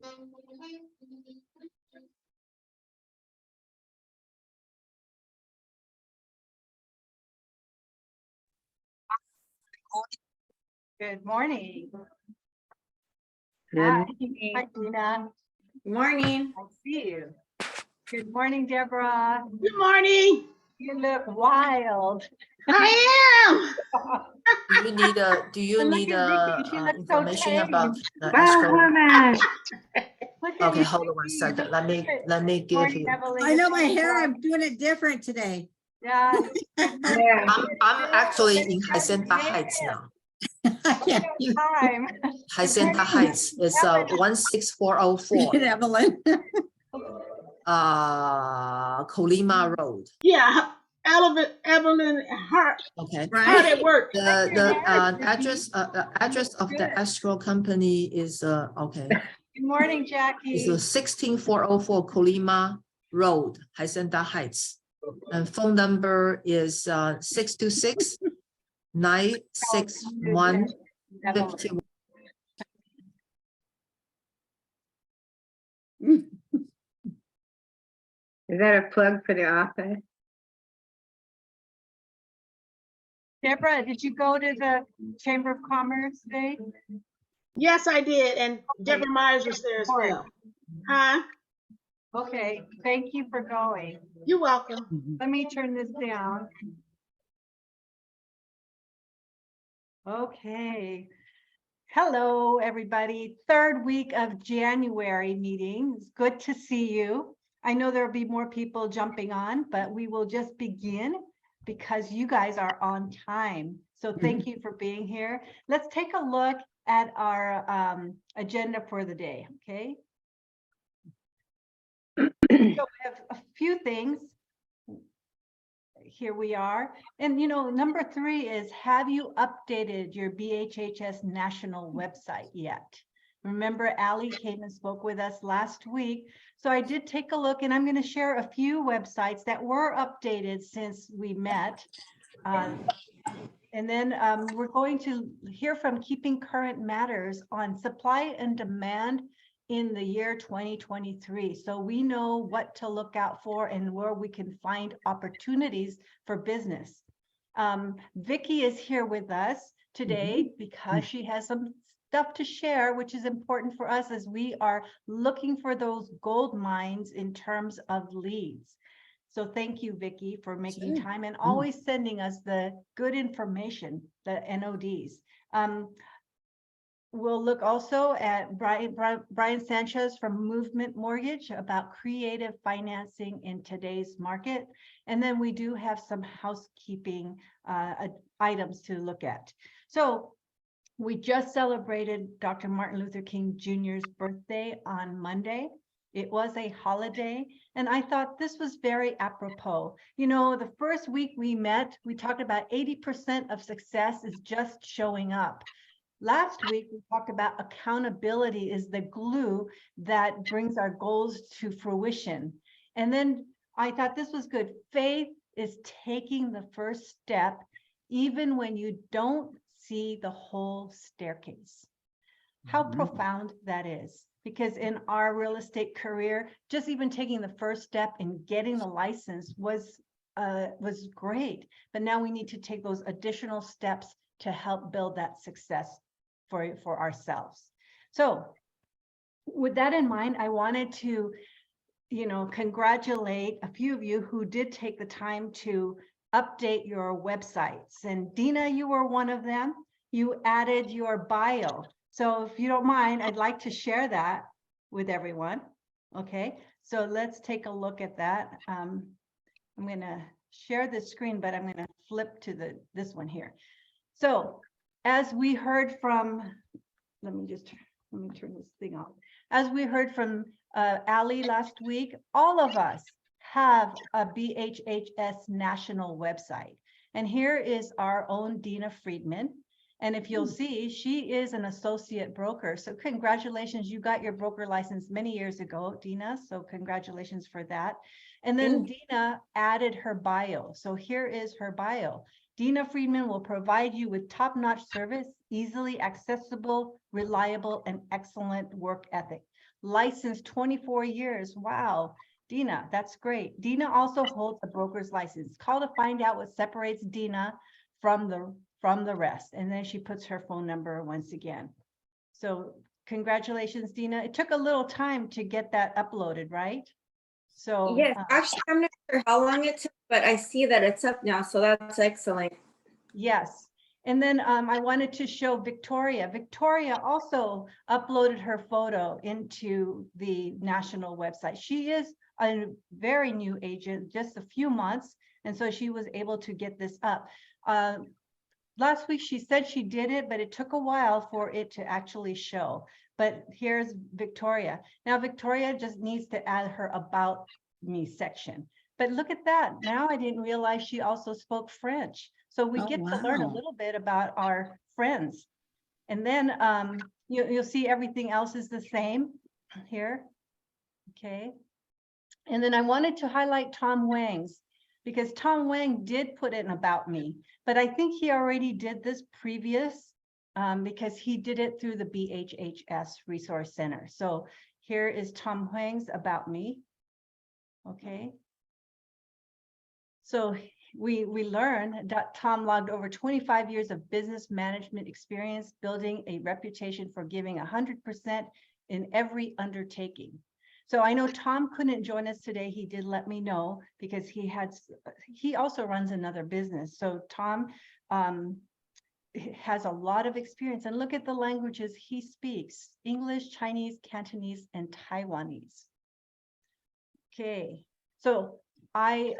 Good morning. Good Hi. morning. Hi, Dina. Good morning. I see you. Good morning, Deborah. Good morning. You look wild. I Do you need And look at Vicky, she looks so information tame. about the Wow, escrow? woman. Look at Okay, you, hold on one Vicky. second. Let me Good give morning, you. Evelyn. I Good know my morning, hair, Dawn. I'm doing it different today. Yeah. Yeah. I'm actually in Hacienda Heights now. I can't even Time. Hacienda Heights is 16404 Evelyn. Colima Road. yeah, Evelyn Hart Okay. hard at work. The Vicky. address of the Good. escrow company is okay. Good morning, Jackie. It's 16404 Colima Road, Hacienda Heights. And phone number is 626 961 Evelyn. 51. Is that a plug for the office? Deborah, did you go to the Chamber of Commerce today? Yes, I did. And Deborah Myers was there as well. Huh? Okay, thank you for going. You're welcome. Let me turn this down. Okay. Hello, everybody. Third week of January meeting. It's good to see you. I know there'll be more people jumping on, but we will just begin because you guys are on time. So thank you for being here. Let's take a look at our agenda for the day, okay? So we have a few things. Here we are. And number 3 is, have you updated your BHHS national website yet? Remember, Allie came and spoke with us last week. So I did take a look, and I'm going to share a few websites that were updated since we met. And then we're going to hear from Keeping Current Matters on supply and demand in the year 2023. So we know what to look out for and where we can find opportunities for business. Vicki is here with us today because she has some stuff to share, which is important for us as we are looking for those gold mines in terms of leads. So thank you, Vicki, for making time and always sending us the good information, the NODs. We'll look also at Brian Sanchez from Movement Mortgage about creative financing in today's market. And then we do have some housekeeping items to look at. So we just celebrated Dr. Martin Luther King Jr.'s birthday on Monday. It was a holiday, and I thought this was very apropos. The first week we met, we talked about 80% of success is just showing up. Last week, we talked about accountability is the glue that brings our goals to fruition. And then I thought this was good. Faith is taking the first step, even when you don't see the whole staircase. How profound that is. Because in our real estate career, just even taking the first step in getting the license was great. But now we need to take those additional steps to help build that success for ourselves. So with that in mind, I wanted to, congratulate a few of you who did take the time to update your websites. And Dina, you were one of them. You added your bio. So if you don't mind, I'd like to share that with everyone. Okay, so let's take a look at that. I'm going to share the screen, but I'm going to flip to this one here. So as we heard from, let me turn this thing off. As we heard from Allie last week, all of us have a BHHS national website. And here is our own Dina Friedman. And if you'll see, she is an associate broker. So congratulations, you got your broker license many years ago, Dina. So congratulations for that. And then Dina added her bio. So here is her bio. Dina Friedman will provide you with top-notch service, easily accessible, reliable, and excellent work ethic. licensed 24 years. Wow. Dina, that's great. Dina also holds a broker's license. Call to find out what separates Dina from the rest. And then she puts her phone number once again. So congratulations, Dina. It took a little time to get that uploaded, right? So Yes, actually, I'm not sure how long it took, but I see that it's up now, so that's excellent. yes. And then I wanted to show Victoria. Victoria also uploaded her photo into the national website. She is a very new agent, just a few months. And so she was able to get this up. Last week, she said she did it, but it took a while for it to actually show. But here's Victoria. Now, Victoria just needs to add her About Me section. But look at that. Now I didn't realize she also spoke French. So we Oh, get to learn a wow. little bit about our friends. And then you'll see everything else is the same here. Okay. And then I wanted to highlight Tom Wang's, because Tom Wang did put in About Me, but I think he already did this previous because he did it through the BHHS Resource Center. So here is Tom Wang's About Me. Okay. So we learned that Tom logged over 25 years of business management experience, building a reputation for giving 100% in every undertaking. So I know Tom couldn't join us today. He did let me know because he also runs another business. So Tom has a lot of experience, and look at the languages he speaks: English, Chinese, Cantonese, and Taiwanese. Okay, so I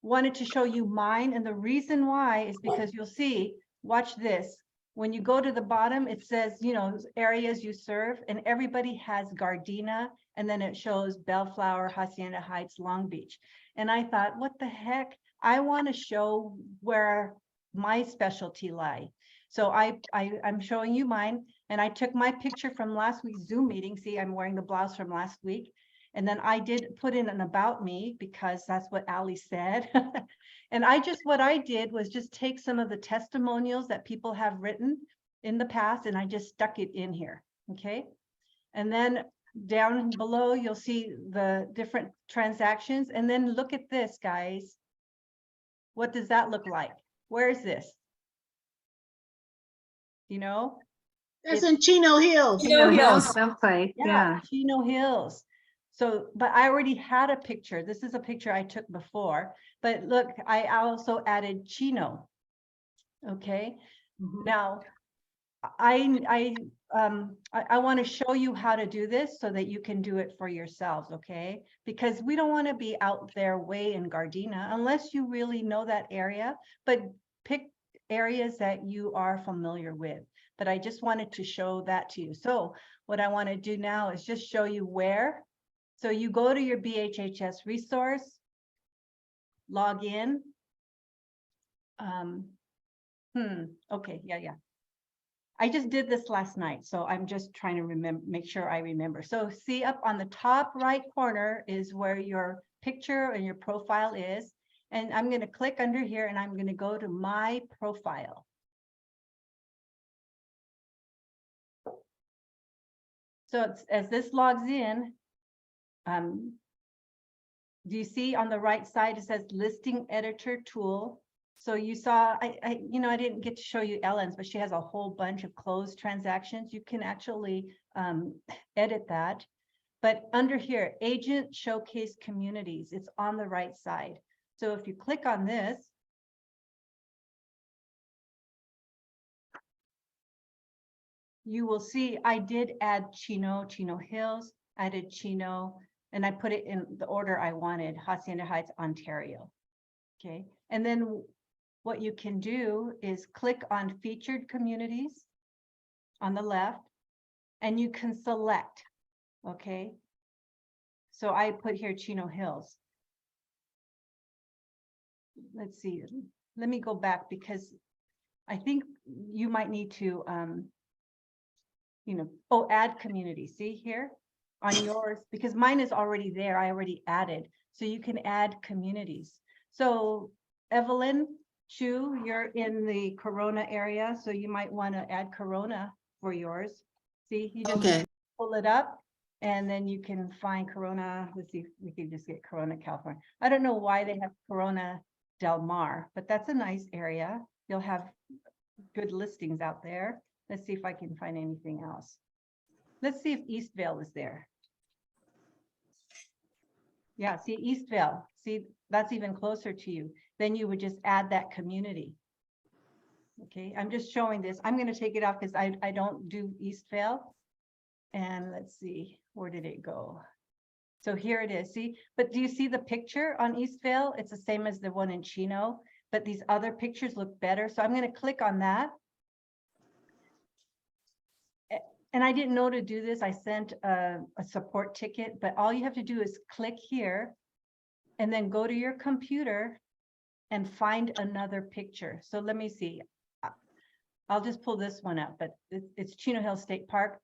wanted to show you mine, and the reason why is because you'll see, watch this. When you go to the bottom, it says, you know, areas you serve, and everybody has Gardena, and then it shows Bellflower, Hacienda Heights, Long Beach. And I thought, what the heck? I want to show where my specialty lie. So I'm showing you mine, and I took my picture from last week's Zoom meeting. See, I'm wearing the blouse from last week. And then I did put in an About Me because that's what Ali said. And what I did was just take some of the testimonials that people have written in the past, and I just stuck it in here. Okay. And then down below, you'll see the different transactions. And then look at this, guys. What does that look like? Where is this? You know? That's in Chino Hills. Chino Hills someplace, yeah. Chino Hills. So, but I already had a picture. This is a picture I took before, but look, I also added Chino. Okay. Now, I want to show you how to do this so that you can do it for yourselves. Okay. Because we don't want to be out there way in Gardena unless you really know that area, but pick areas that you are familiar with. But I just wanted to show that to you. So what I want to do now is just show you where. So you go to your BHHS resource, log in. Okay, yeah. I just did this last night, so I'm just trying to make sure I remember. So see, up on the top right corner is where your picture and your profile is. And I'm going to click under here and I'm going to go to my profile. So as this logs in, do you see on the right side, it says listing editor tool. So you saw, I didn't get to show you Ellen's, but she has a whole bunch of closed transactions. You can actually edit that. But under here, agent showcase communities, it's on the right side. So if you click on this, you will see I did add Chino Hills, I did Chino, and I put it in the order I wanted, Hacienda Heights, Ontario. Okay, and then what you can do is click on featured communities on the left, and you can select. Okay, so I put here Chino Hills. Let's see, let me go back because I think you might need to, add community. See here on yours, because mine is already there. I already added, so you can add communities. So Evelyn Chu, you're in the Corona area, so you might want to add Corona for yours. See, you just pull it up And then you can find Corona. Let's see if we can just get Corona, California. I don't know why they have Corona Del Mar, but that's a nice area. You'll have good listings out there. Let's see if I can find anything else. Let's see if Eastvale is there. Yeah, see Eastvale. See, that's even closer to you. Then you would just add that community. Okay, I'm just showing this. I'm going to take it off because I don't do Eastvale. And let's see, where did it go? So here it is. See, but do you see the picture on Eastvale? It's the same as the one in Chino, but these other pictures look better. So I'm going to click on that. And I didn't know to do this. I sent a support ticket, but all you have to do is click here and then go to your computer and find another picture. So let me see. I'll just pull this one up, but it's Chino Hills State Park.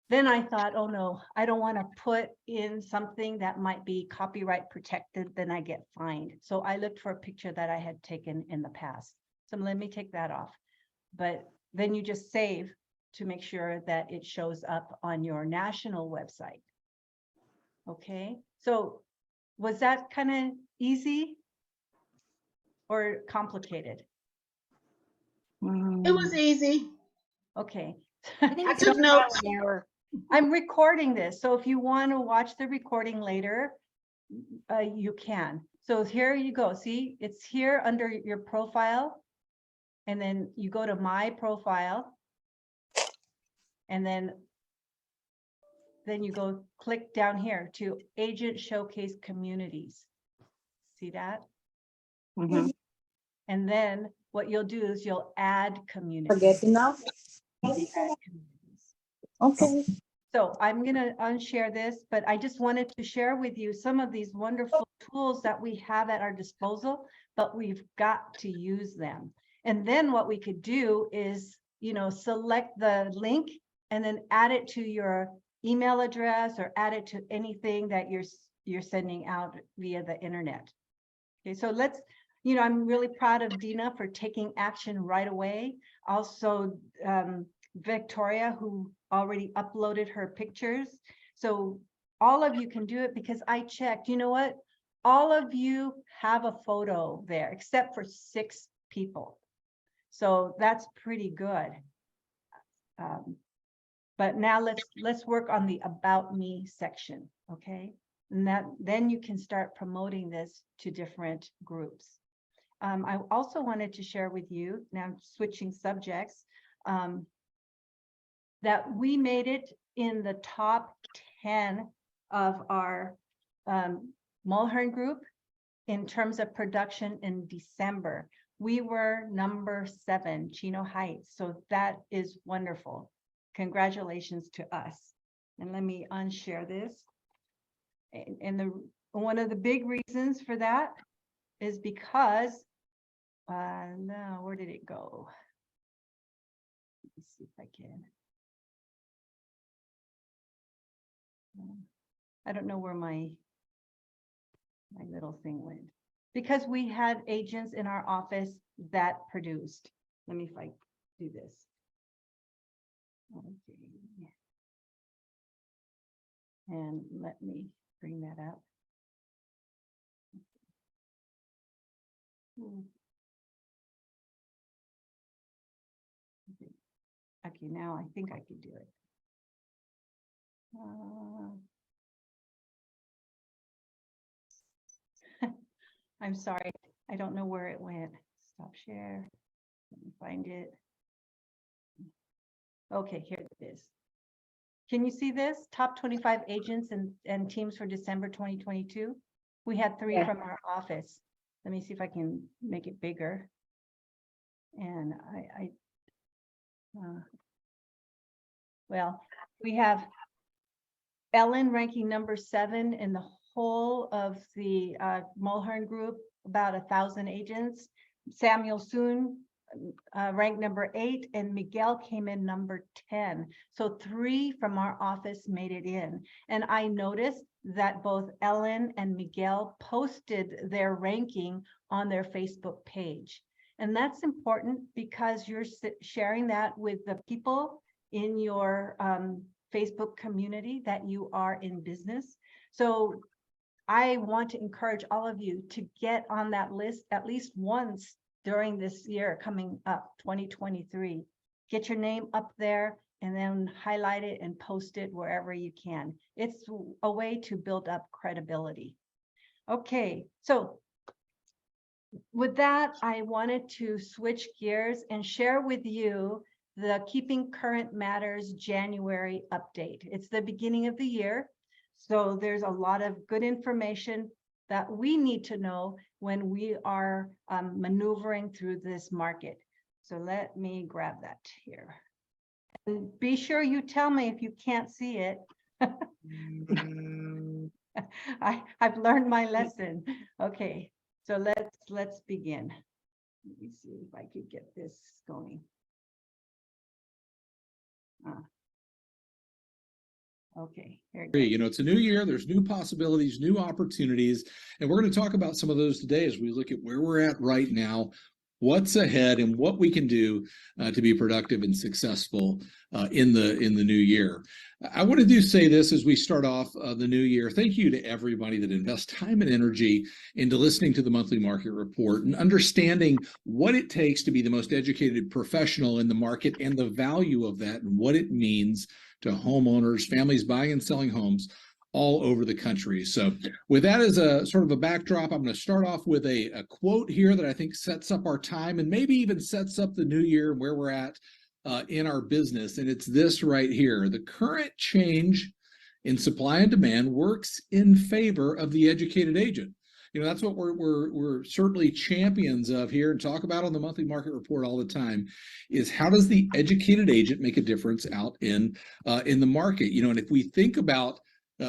Then I thought, oh no, I don't want to put in something that might be copyright protected, then I get fined. So I looked for a picture that I had taken in the past. So let me take that off. But then you just save to make sure that it shows up on your national website. Okay, so was that kind of easy or complicated? It was easy. Okay. I took notes. I'm recording this, so if you want to watch the recording later, you can. So here you go. See, it's here under your profile, and then you go to my profile, and then you go click down here to Agent Showcase Communities. See that? Mhm. And then what you'll do is you'll add communities. Spaghetti now? Add communities. Okay. So I'm going to unshare this, but I just wanted to share with you some of these wonderful tools that we have at our disposal, but we've got to use them. And then what we could do is, you know, select the link and then add it to your email address or add it to anything that you're sending out via the internet. Okay, so let's, you know, I'm really proud of Dina for taking action right away. Also, Victoria, who already uploaded her pictures. So all of you can do it because I checked. You know what? All of you have a photo there except for 6 people. So that's pretty good. But now let's work on the About Me section, okay? And then you can start promoting this to different groups. I also wanted to share with you, now I'm switching subjects, that we made it in the top 10 of our Mulhern group in terms of production in December. We were number 7, Chino Heights. So that is wonderful. Congratulations to us. And let me unshare this. And one of the big reasons for that is because, now where did it go? Let's see if I can. I don't know where my little thing went. Because we had agents in our office that produced. Let me, if I do this. Okay. And let me bring that up. Okay, now I think I can do it. I'm sorry, I don't know where it went. Stop share. Let me find it. Okay, here it is. Can you see this? Top 25 agents and teams for December 2022. We had 3 from our office. Let me see if I can make it bigger. And well, we have Ellen ranking number 7 in the whole of the Mulhern group, about 1,000 agents. Samuel Soon ranked number 8, and Miguel came in number 10. So 3 from our office made it in. And I noticed that both Ellen and Miguel posted their ranking on their Facebook page. And that's important because you're sharing that with the people in your Facebook community that you are in business. So I want to encourage all of you to get on that list at least once during this year coming up, 2023. Get your name up there and then highlight it and post it wherever you can. It's a way to build up credibility. Okay, so with that, I wanted to switch gears and share with you the Keeping Current Matters January update. It's the beginning of the year, so there's a lot of good information that we need to know when we are maneuvering through this market. So let me grab that here. And be sure you tell me if you can't see it. I've learned my lesson. Okay, so let's begin. Let me see if I could get this going. Okay, here it goes. You know, it's a new year, there's new possibilities, new opportunities, and we're going to talk about some of those today as we look at where we're at right now, what's ahead, and what we can do to be productive and successful in the new year. I want to say this as we start off the new year. Thank you to everybody that invests time and energy into listening to the monthly market report and understanding what it takes to be the most educated professional in the market and the value of that and what it means to homeowners, families buying and selling homes all over the country. So with that as a sort of a backdrop, I'm going to start off with a quote here that I think sets up our time and maybe even sets up the new year and where we're at in our business. And it's this right here: the current change in supply and demand works in favor of the educated agent. You know, that's what we're certainly champions of here and talk about on the monthly market report all the time, is how does the educated agent make a difference out in the market? You know, and if we think about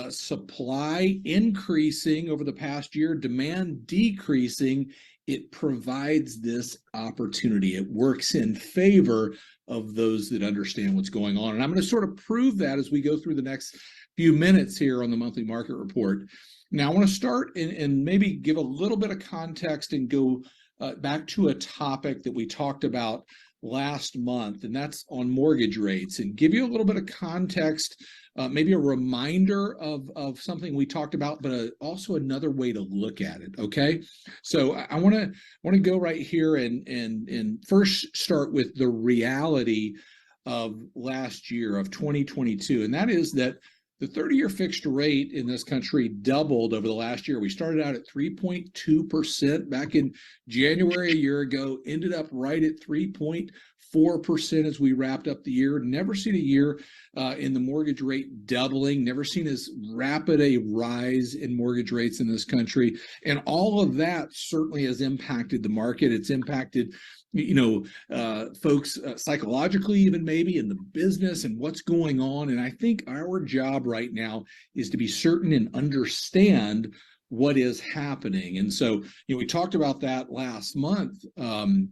supply increasing over the past year, demand decreasing, it provides this opportunity. It works in favor of those that understand what's going on. And I'm going to sort of prove that as we go through the next few minutes here on the monthly market report. Now, I want to start and maybe give a little bit of context and go back to a topic that we talked about last month, and that's on mortgage rates, and give you a little bit of context, maybe a reminder of something we talked about, but also another way to look at it. Okay, so I want to go right here and first start with the reality of last year of 2022, and that is that the 30-year fixed rate in this country doubled over the last year. We started out at 3.2% back in January a year ago, ended up right at 3.4% as we wrapped up the year. Never seen a year in the mortgage rate doubling, never seen as rapid a rise in mortgage rates in this country. And all of that certainly has impacted the market. It's impacted, you know, folks psychologically, even maybe in the business and what's going on. And I think our job right now is to be certain and understand what is happening. And so, you know, we talked about that last month and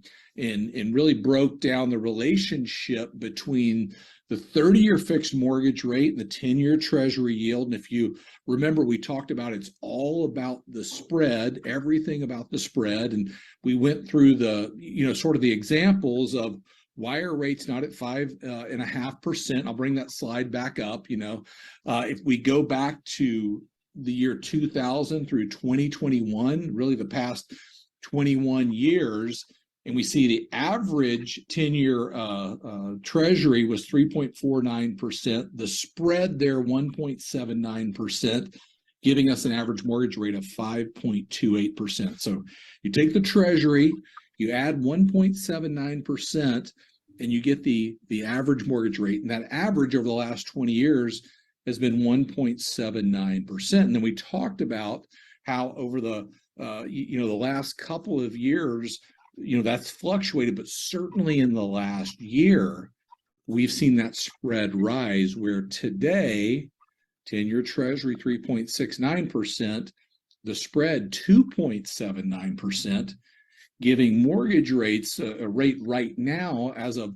really broke down the relationship between the 30-year fixed mortgage rate and the 10-year treasury yield. And if you remember, we talked about it's all about the spread, everything about the spread. And we went through the, you know, sort of the examples of why are rates not at 5.5%. I'll bring that slide back up. You know, if we go back to the year 2000 through 2021, really the past 21 years, and we see the average 10-year treasury was 3.49%. The spread there, 1.79%, giving us an average mortgage rate of 5.28%. So you take the treasury, you add 1.79%, and you get the average mortgage rate. And that average over the last 20 years has been 1.79%. And then we talked about how over the you know, the last couple of years, you know, that's fluctuated, but certainly in the last year, we've seen that spread rise, where today, 10-year treasury 3.69%, the spread 2.79%, giving mortgage rates a rate right now as of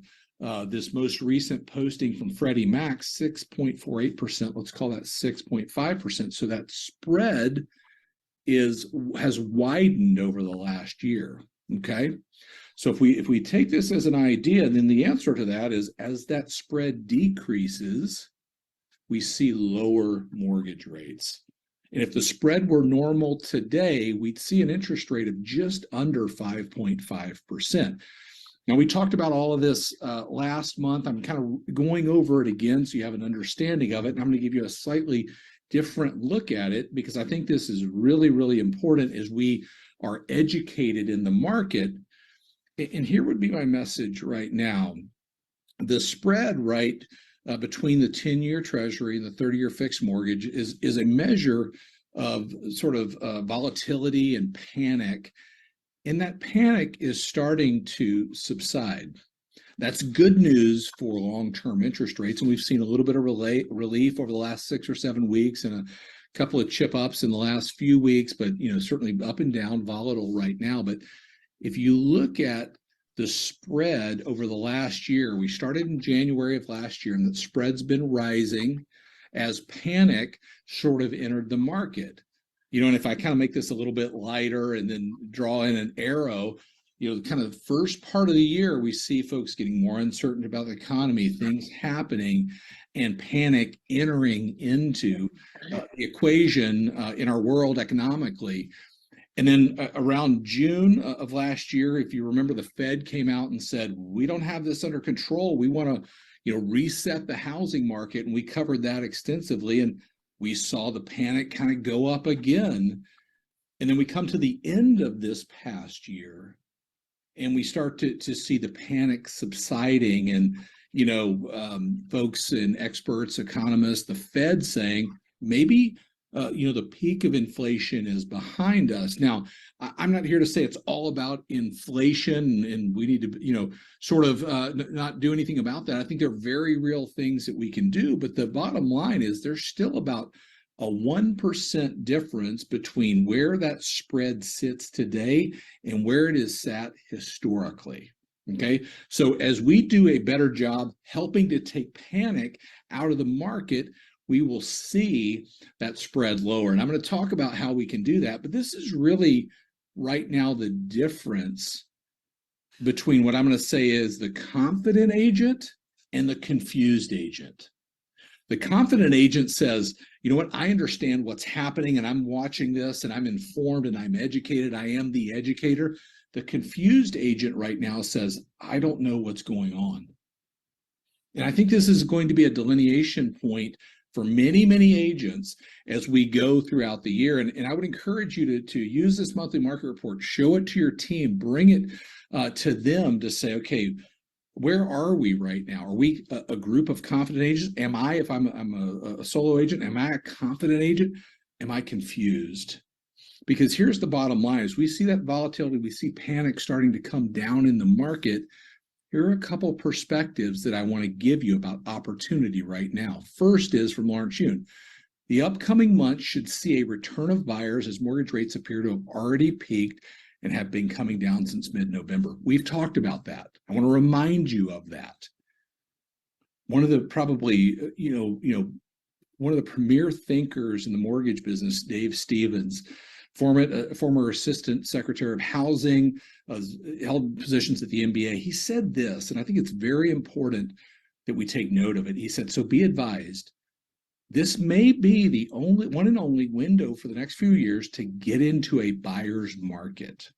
this most recent posting from Freddie Mac, 6.48%. Let's call that 6.5%. So that spread has widened over the last year. Okay, so if we take this as an idea, then the answer to that is, as that spread decreases, we see lower mortgage rates. And if the spread were normal today, we'd see an interest rate of just under 5.5%. Now, we talked about all of this last month. I'm kind of going over it again so you have an understanding of it. And I'm going to give you a slightly different look at it because I think this is really, really important as we are educated in the market. And here would be my message right now. The spread, right, between the 10-year Treasury and the 30-year fixed mortgage is a measure of sort of volatility and panic. And that panic is starting to subside. That's good news for long-term interest rates. And we've seen a little bit of relief over the last 6 or 7 weeks and a couple of chip ups in the last few weeks, but certainly up and down, volatile right now. But if you look at the spread over the last year, we started in January of last year, and the spread's been rising as panic sort of entered the market. And if I kind of make this a little bit lighter and then draw in an arrow, kind of the first part of the year, we see folks getting more uncertain about the economy, things happening, and panic entering into the equation in our world economically. And then around June of last year, if you remember, the Fed came out and said, we don't have this under control. We want to, reset the housing market. And we covered that extensively. And we saw the panic kind of go up again. And then we come to the end of this past year and we start to see the panic subsiding and, folks and experts, economists, the Fed saying maybe the peak of inflation is behind us. Now, I'm not here to say it's all about inflation and we need to, sort of not do anything about that. I think there are very real things that we can do, but the bottom line is there's still about a 1% difference between where that spread sits today and where it is sat historically. Okay, so as we do a better job helping to take panic out of the market, we will see that spread lower. And I'm going to talk about how we can do that. But this is really right now the difference between what I'm going to say is the confident agent and the confused agent. The confident agent says, you know what, I understand what's happening and I'm watching this and I'm informed and I'm educated. I am the educator. The confused agent right now says, I don't know what's going on. And I think this is going to be a delineation point for many, many agents as we go throughout the year. And I would encourage you to use this monthly market report, show it to your team, bring it to them to say, okay, where are we right now? Are we a group of confident agents? Am I, if I'm a solo agent, am I a confident agent? Am I confused? Because here's the bottom line, as we see that volatility, we see panic starting to come down in the market. Here are a couple of perspectives that I want to give you about opportunity right now. First is from Lawrence Yun. The upcoming months should see a return of buyers as mortgage rates appear to have already peaked and have been coming down since mid-November. We've talked about that. I want to remind you of that. One of the probably, one of the premier thinkers in the mortgage business, Dave Stevens, former assistant secretary of housing, held positions at the NBA. He said this, and I think it's very important that we take note of it. He said, so be advised, this may be the one and only window for the next few years to get into a buyer's market.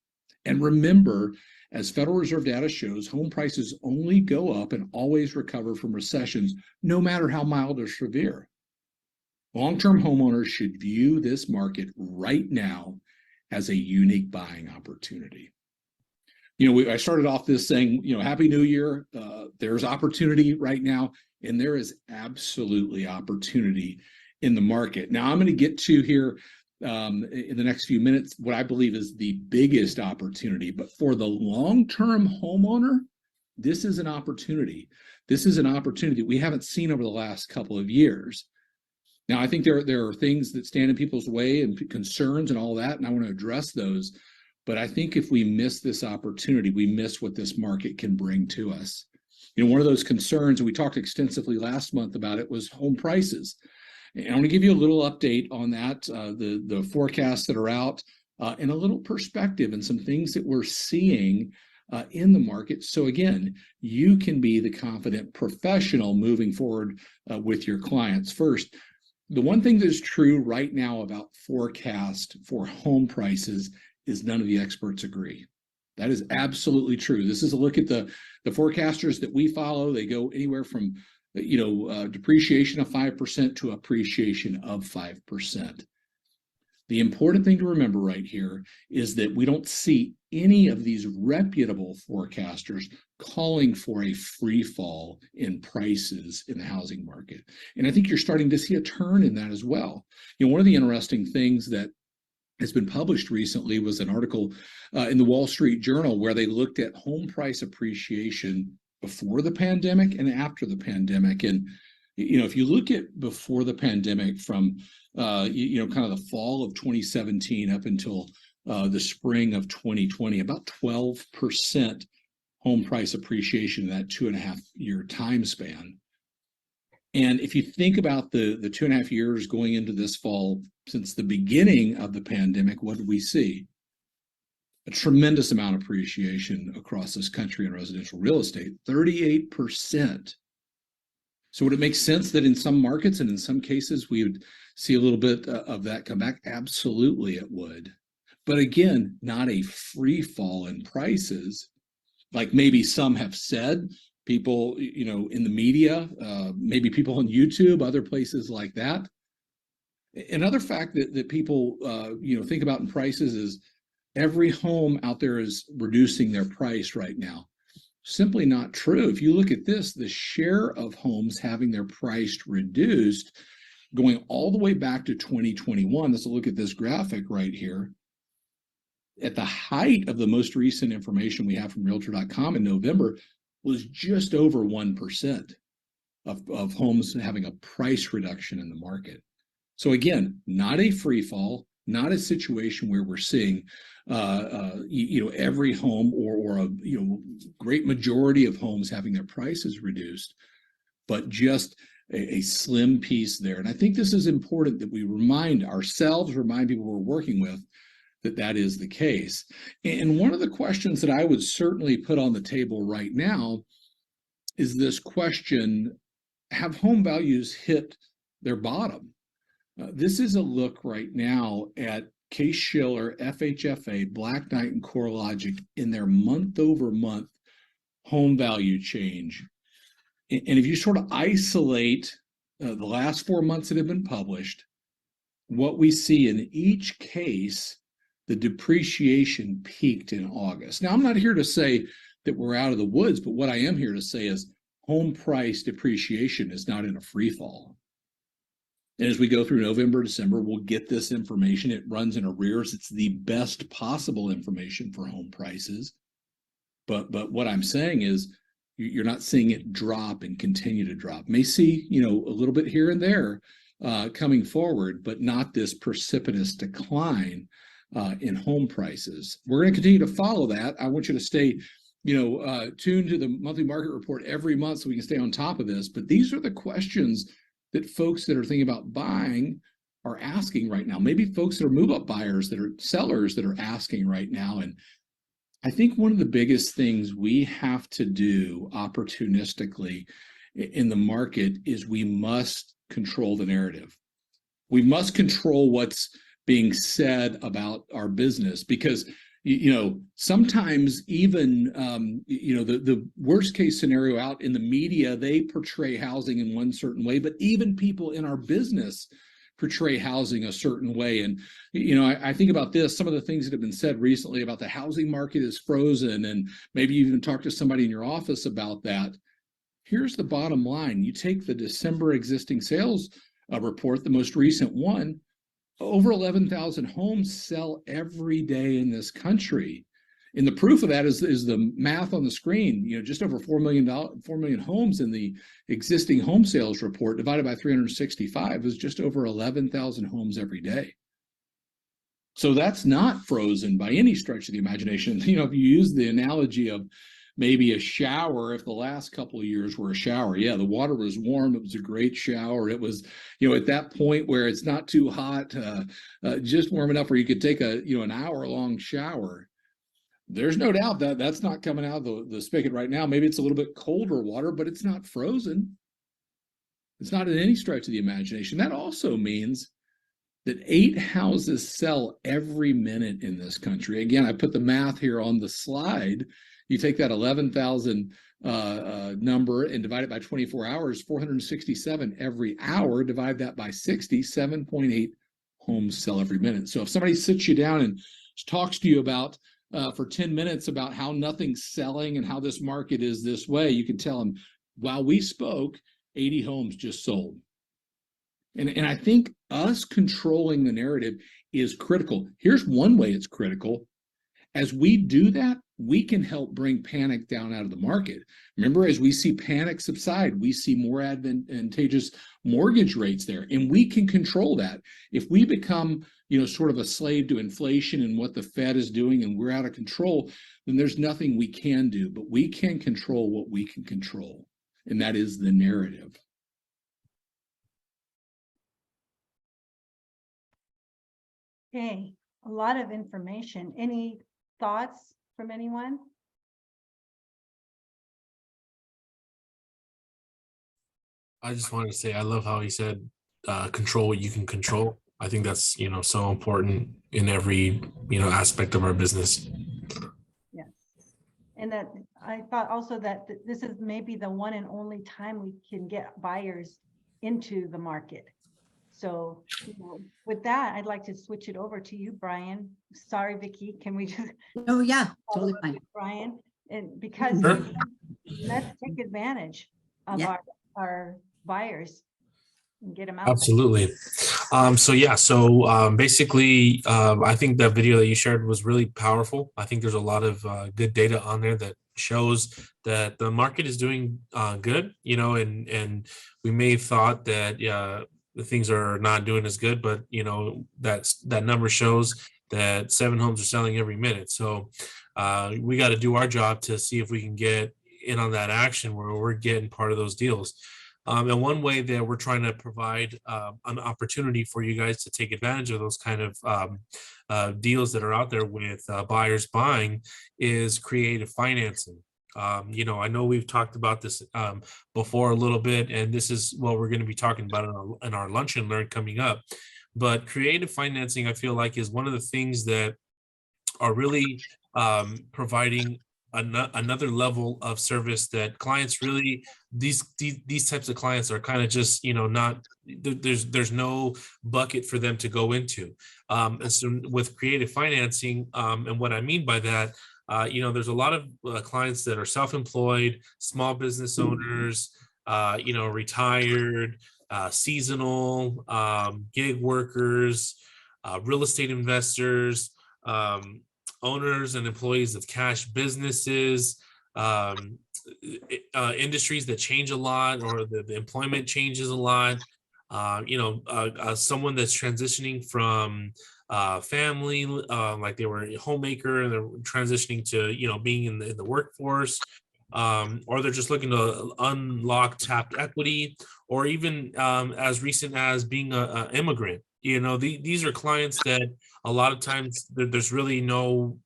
And remember, as Federal Reserve data shows, home prices only go up and always recover from recessions, no matter how mild or severe. Long-term homeowners should view this market right now as a unique buying opportunity. I started off this saying, Happy New Year. There's opportunity right now, and there is absolutely opportunity in the market. Now, I'm going to get to here in the next few minutes what I believe is the biggest opportunity. But for the long-term homeowner, this is an opportunity. This is an opportunity we haven't seen over the last couple of years. Now, I think there are things that stand in people's way and concerns and all that, and I want to address those. But I think if we miss this opportunity, we miss what this market can bring to us. One of those concerns, and we talked extensively last month about it, was home prices. And I want to give you a little update on that, the forecasts that are out, and a little perspective and some things that we're seeing in the market. So again, you can be the confident professional moving forward with your clients. First, the one thing that is true right now about forecast for home prices is none of the experts agree. That is absolutely true. This is a look at the forecasters that we follow. They go anywhere from depreciation of 5% to appreciation of 5%. The important thing to remember right here is that we don't see any of these reputable forecasters calling for a free fall in prices in the housing market. And I think you're starting to see a turn in that as well. One of the interesting things that has been published recently was an article in the Wall Street Journal where they looked at home price appreciation before the pandemic and after the pandemic. And if you look at before the pandemic from kind of the fall of 2017 up until the spring of 2020, about 12% home price appreciation in that 2.5-year time span. And if you think about the 2.5 years going into this fall, since the beginning of the pandemic, what did we see? A tremendous amount of appreciation across this country in residential real estate, 38%. So would it make sense that in some markets and in some cases we would see a little bit of that come back? Absolutely it would. But again, not a free fall in prices, like maybe some have said, people, in the media, maybe people on YouTube, other places like that. Another fact that people, think about in prices is every home out there is reducing their price right now. Simply not true. If you look at this, the share of homes having their price reduced going all the way back to 2021, let's look at this graphic right here. At the height of the most recent information we have from Realtor.com in November was just over 1% of homes having a price reduction in the market. So again, not a free fall, not a situation where we're seeing every home or a great majority of homes having their prices reduced, but just a slim piece there. And I think this is important that we remind ourselves, remind people we're working with, that is the case. And one of the questions that I would certainly put on the table right now is this question: have home values hit their bottom? This is a look right now at Case-Shiller, FHFA, Black Knight, and CoreLogic in their month-over-month home value change. And if you sort of isolate the last 4 months that have been published, what we see in each case, the depreciation peaked in August. Now, I'm not here to say that we're out of the woods, but what I am here to say is home price depreciation is not in a free fall. And as we go through November, December, we'll get this information. It runs in arrears. It's the best possible information for home prices. But what I'm saying is you're not seeing it drop and continue to drop. May see, a little bit here and there coming forward, but not this precipitous decline in home prices. We're going to continue to follow that. I want you to stay, tuned to the monthly market report every month so we can stay on top of this. But these are the questions that folks that are thinking about buying are asking right now. Maybe folks that are move-up buyers, that are sellers that are asking right now. And I think one of the biggest things we have to do opportunistically in the market is we must control the narrative. We must control what's being said about our business, because sometimes even the worst case scenario out in the media, they portray housing in one certain way, but even people in our business portray housing a certain way. And I think about this, some of the things that have been said recently about the housing market is frozen, and maybe you even talk to somebody in your office about that. Here's the bottom line. You take the December existing sales report, the most recent one, over 11,000 homes sell every day in this country. And the proof of that is the math on the screen. Just over 4 million homes in the existing home sales report divided by 365 is just over 11,000 homes every day. So that's not frozen by any stretch of the imagination. If you use the analogy of maybe a shower, if the last couple of years were a shower, yeah, the water was warm, it was a great shower. It was, at that point where it's not too hot, just warm enough where you could take an hour-long shower. there's no doubt that that's not coming out of the spigot right now. Maybe it's a little bit colder water, but it's not frozen. It's not in any stretch of the imagination. That also means that 8 houses sell every minute in this country. Again, I put the math here on the slide. You take that 11,000 number and divide it by 24 hours, 467 every hour, divide that by 60, 7.8 homes sell every minute. So if somebody sits you down and talks to you about for 10 minutes about how nothing's selling and how this market is this way, you can tell them, while we spoke, 80 homes just sold. And I think us controlling the narrative is critical. Here's one way it's critical. As we do that, we can help bring panic down out of the market. Remember, as we see panic subside, we see more advantageous mortgage rates there, and we can control that. If we become, sort of a slave to inflation and what the Fed is doing, and we're out of control, then there's nothing we can do, but we can control what we can control, and that is the narrative. Okay, a lot of information. Any thoughts from anyone? I just wanted to say I love how he said control what you can control. I think that's so important in every aspect of our business. Yes. And that I thought also that this is maybe the one and only time we can get buyers into the market. So, with that, I'd like to switch it over to you, Brian. Sorry, Vicki, can we just Oh, yeah, totally follow up fine. with Brian? And because Sure. let's take advantage of Yeah. our buyers and get them out. Absolutely. Basically, I think that video that you shared was really powerful. I think there's a lot of good data on there that shows that the market is doing good, and we may have thought that the things are not doing as good, but that number shows that 7 homes are selling every minute. So we got to do our job to see if we can get in on that action where we're getting part of those deals. And one way that we're trying to provide an opportunity for you guys to take advantage of those kind of deals that are out there with buyers buying is creative financing. I know we've talked about this before a little bit, and this is what we're going to be talking about in our Lunch and Learn coming up. But creative financing, I feel like, is one of the things that are really providing another level of service that clients really, these types of clients are kind of just not, there's no bucket for them to go into, and so with creative financing, and what I mean by that, there's a lot of clients that are self-employed, small business owners, retired, seasonal, gig workers, real estate investors, owners and employees of cash businesses, industries that change a lot, or the employment changes a lot. Someone that's transitioning from family, like they were a homemaker and they're transitioning to being in the workforce, or they're just looking to unlock tapped equity, or even as recent as being an immigrant. These are clients that a lot of times there's no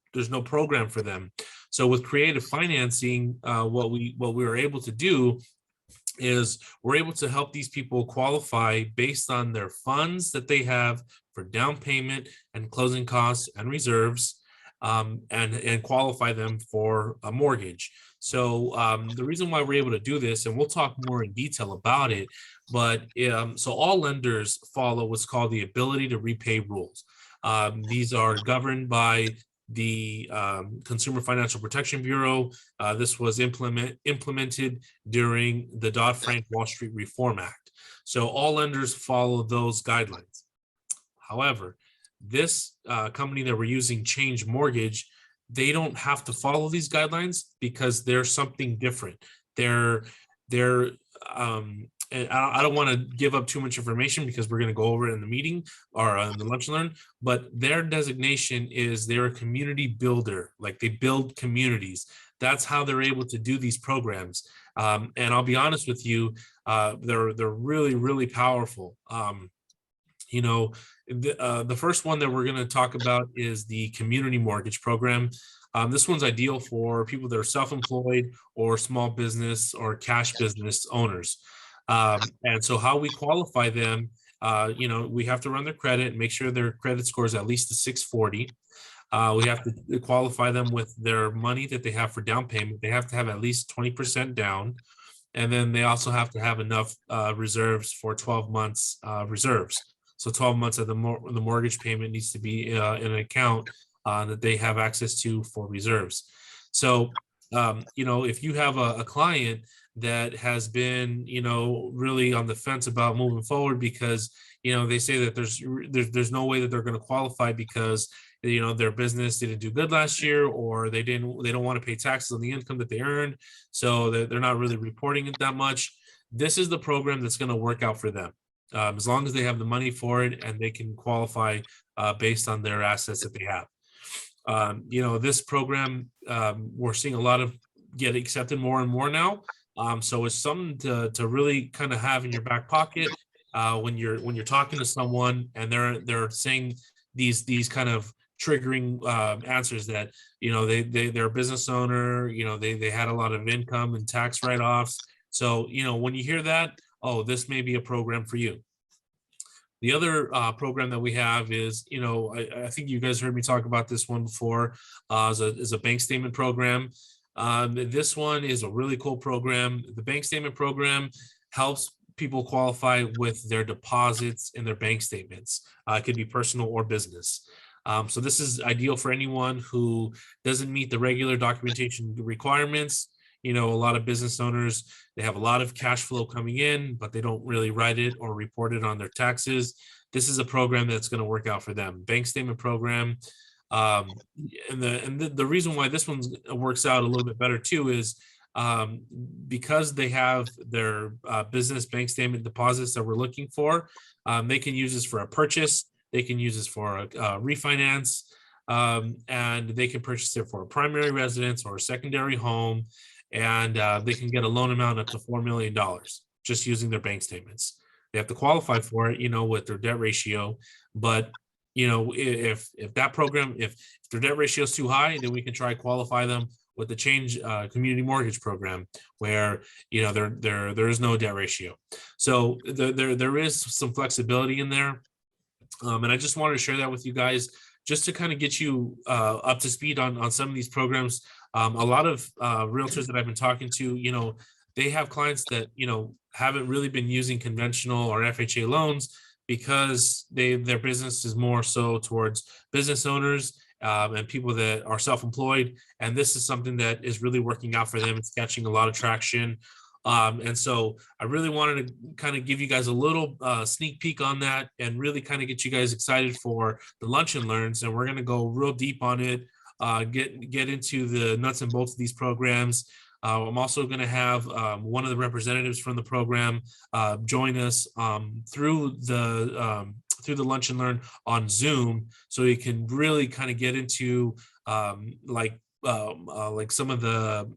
program for them. So with creative financing, what we were able to do is we're able to help these people qualify based on their funds that they have for down payment and closing costs and reserves, and qualify them for a mortgage. So the reason why we're able to do this, and we'll talk more in detail about it, but so all lenders follow what's called the ability to repay rules. These are governed by the Consumer Financial Protection Bureau. This was implemented during the Dodd-Frank Wall Street Reform Act. So all lenders follow those guidelines. However, this company that we're using, Change Mortgage, they don't have to follow these guidelines because they're something different. They're and I don't want to give up too much information because we're going to go over it in the meeting or in the Lunch and Learn, but their designation is they're a community builder. Like, they build communities. That's how they're able to do these programs. And I'll be honest with you, they're really, really powerful. The first one that we're going to talk about is the community mortgage program. This one's ideal for people that are self-employed or small business or cash business owners. And so how we qualify them, we have to run their credit and make sure their credit score is at least a 640. We have to qualify them with their money that they have for down payment. They have to have at least 20% down. And then they also have to have enough reserves for 12 months reserves. So 12 months of the mortgage payment needs to be in an account that they have access to for reserves. So, if you have a client that has been, really on the fence about moving forward because, they say that there's no way that they're going to qualify because, their business didn't do good last year, or they don't want to pay taxes on the income that they earned. So they're not really reporting it that much. This is the program that's going to work out for them. As long as they have the money for it and they can qualify based on their assets that they have. This program, we're seeing a lot of get accepted more and more now. So it's something to really kind of have in your back pocket when you're talking to someone and they're saying these kind of triggering answers that they're a business owner, they had a lot of income and tax write-offs. So when you hear that, oh, this may be a program for you. The other program that we have is, I think you guys heard me talk about this one before, is a bank statement program. This one is a really cool program. The bank statement program helps people qualify with their deposits in their bank statements. It could be personal or business. So this is ideal for anyone who doesn't meet the regular documentation requirements. A lot of business owners, they have a lot of cash flow coming in, but they don't really write it or report it on their taxes. This is a program that's going to work out for them. Bank statement program. And the reason why this one works out a little bit better too is because they have their business bank statement deposits that we're looking for. They can use this for a purchase. They can use this for a refinance. And they can purchase it for a primary residence or a secondary home. And they can get a loan amount up to $4 million just using their bank statements. They have to qualify for it, with their debt ratio. But, if that program, if their debt ratio is too high, then we can try qualify them with the change community mortgage program where, there is no debt ratio. So there is some flexibility in there. And I just wanted to share that with you guys just to kind of get you up to speed on some of these programs. A lot of realtors that I've been talking to, they have clients that, haven't really been using conventional or FHA loans because their business is more so towards business owners and people that are self-employed. And this is something that is really working out for them. It's catching a lot of traction. And so I really wanted to kind of give you guys a little sneak peek on that and really kind of get you guys excited for the Lunch and Learns. And we're going to go real deep on it, get into the nuts and bolts of these programs. I'm also going to have one of the representatives from the program join us through the Lunch and Learn on Zoom, so you can really kind of get into like some of the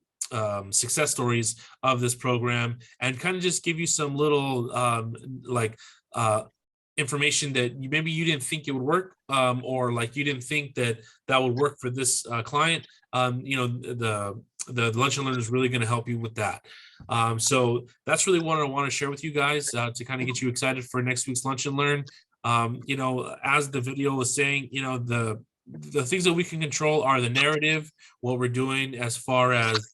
success stories of this program and kind of just give you some little information that maybe you didn't think it would work or like you didn't think that would work for this client. The Lunch and Learn is really going to help you with that. So that's really what I want to share with you guys to kind of get you excited for next week's Lunch and Learn. As the video was saying, the things that we can control are the narrative, what we're doing as far as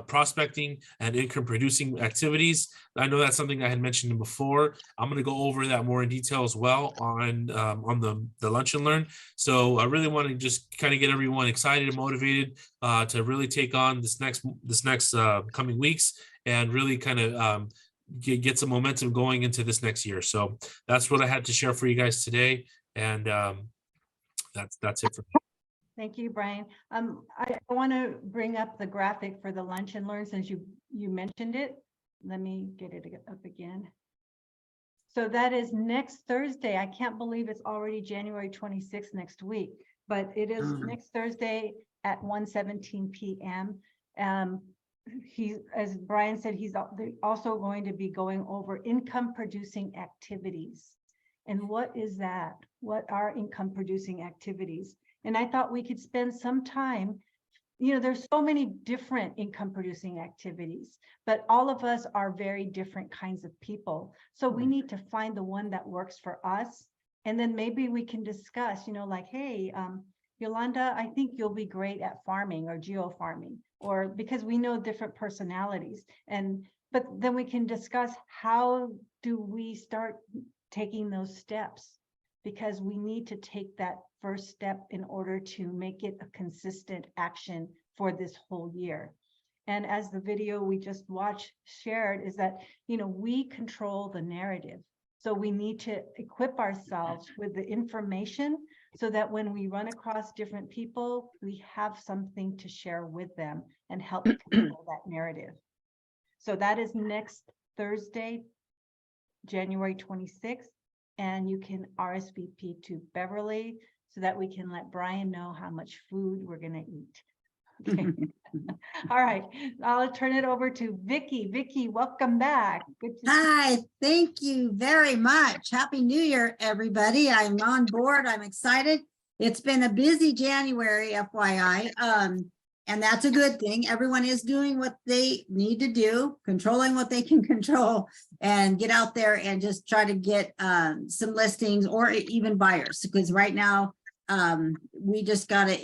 prospecting and income producing activities. I know that's something I had mentioned before. I'm going to go over that more in detail as well on the Lunch and Learn. So I really want to just kind of get everyone excited and motivated to really take on this next coming weeks and really kind of get some momentum going into this next year. So that's what I had to share for you guys today. And that's it for me. Thank you, Brian. I want to bring up the graphic for the Lunch and Learn since you mentioned it. Let me get it up again. So that is next Thursday. I can't believe it's already January 26th next week, but it is next Thursday at 1:17 p.m. As Brian said, he's also going to be going over income producing activities. And what is that? What are income producing activities? And I thought we could spend some time, there's so many different income producing activities, but all of us are very different kinds of people. So we need to find the one that works for us. And then maybe we can discuss, like, hey, Yolanda, I think you'll be great at farming or geo farming, or because we know different personalities. But then we can discuss, how do we start taking those steps? Because we need to take that first step in order to make it a consistent action for this whole year. And as the video we just watched shared, is that, we control the narrative. So we need to equip ourselves with the information so that when we run across different people, we have something to share with them and help control that narrative. So that is next Thursday, January 26th. And you can RSVP to Beverly so that we can let Brian know how much food we're going to eat. Okay. All right. I'll turn it over to Vicky. Vicky, welcome back. Good to see you. Hi, thank you very much. Happy New Year, everybody. I'm on board. I'm excited. It's been a busy January, FYI. And that's a good thing. Everyone is doing what they need to do, controlling what they can control, and get out there and just try to get some listings or even buyers. Because right now, we just got to,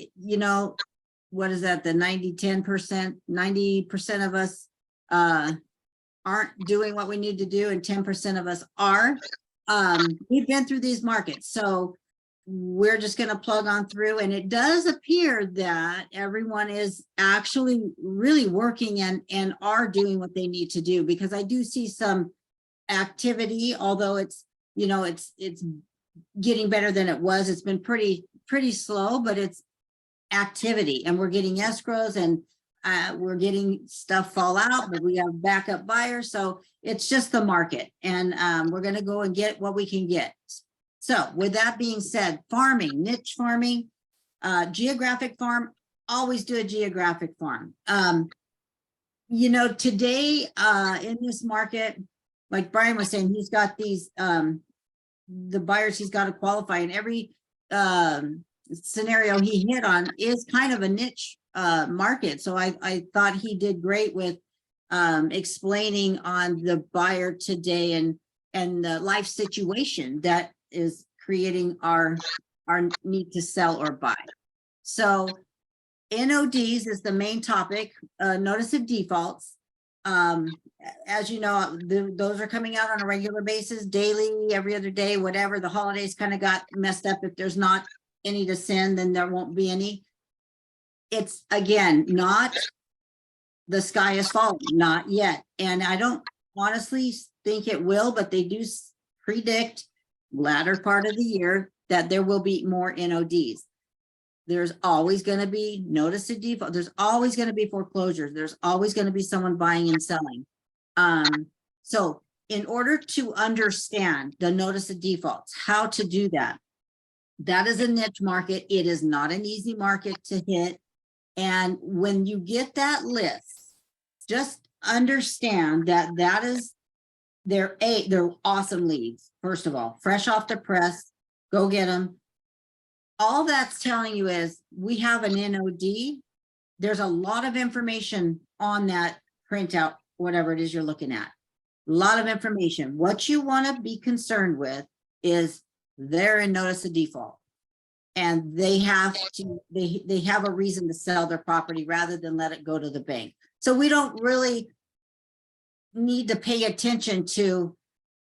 what is that? The 90% of us aren't doing what we need to do, and 10% of us are. We've been through these markets, so we're just going to plug on through. And it does appear that everyone is actually really working and are doing what they need to do, because I do see some activity, although it's, it's getting better than it was. It's been pretty slow, but it's activity, and we're getting escrows, and we're getting stuff fall out, but we have backup buyers. So it's just the market, and we're going to go and get what we can get. So with that being said, farming, niche farming, geographic farm, always do a geographic farm. Today in this market, like Brian was saying, he's got these, the buyers he's got to qualify, and every scenario he hit on is kind of a niche market. So I thought he did great with explaining on the buyer today and the life situation that is creating our need to sell or buy. So NODs is the main topic, notice of defaults. As you know, those are coming out on a regular basis, daily, every other day, whatever. The holidays kind of got messed up. If there's not any to send, then there won't be any. It's, again, not the sky is falling, not yet. And I don't honestly think it will, but they do predict latter part of the year that there will be more NODs. There's always going to be notice of default. There's always going to be foreclosures. There's always going to be someone buying and selling. So in order to understand the notice of defaults, how to do that, that is a niche market. It is not an easy market to hit. And when you get that list, just understand that that is they're awesome leads. First of all, fresh off the press, go get them. All that's telling you is we have an NOD. There's a lot of information on that printout, whatever it is you're looking at. A lot of information. What you want to be concerned with is they're in notice of default, and they have to, they have a reason to sell their property rather than let it go to the bank. So we don't really need to pay attention to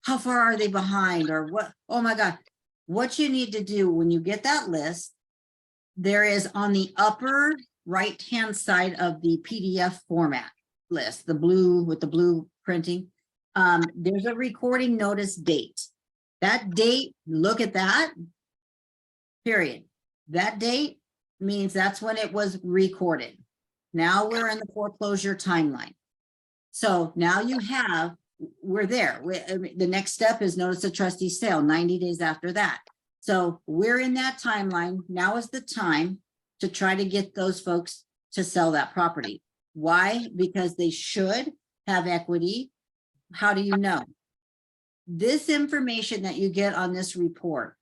how far are they behind or what. Oh my God. What you need to do when you get that list, there is on the upper right-hand side of the PDF format list, the blue with the blue printing, there's a recording notice date. That date, look at that, period. That date means that's when it was recorded. Now we're in the foreclosure timeline. So now you have, we're there. The next step is notice of trustee sale, 90 days after that. So we're in that timeline. Now is the time to try to get those folks to sell that property. Why? Because they should have equity. How do you know? This information that you get on this report,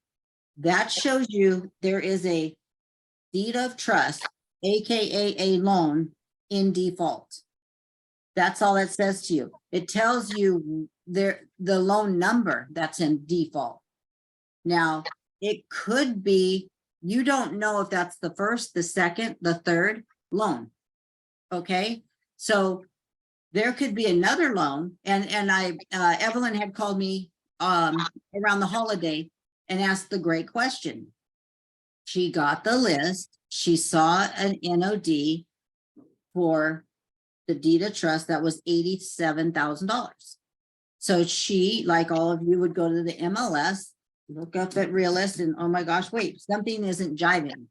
that shows you there is a deed of trust, AKA a loan in default. That's all it says to you. It tells you the loan number that's in default. Now, it could be, you don't know if that's the first, the second, the third loan. Okay, so there could be another loan, and Evelyn had called me around the holiday and asked the great question. She got the list, she saw an NOD for the deed of trust that was $87,000. So she, like all of you, would go to the MLS, look up at Realist, and oh my gosh, wait, something isn't jiving.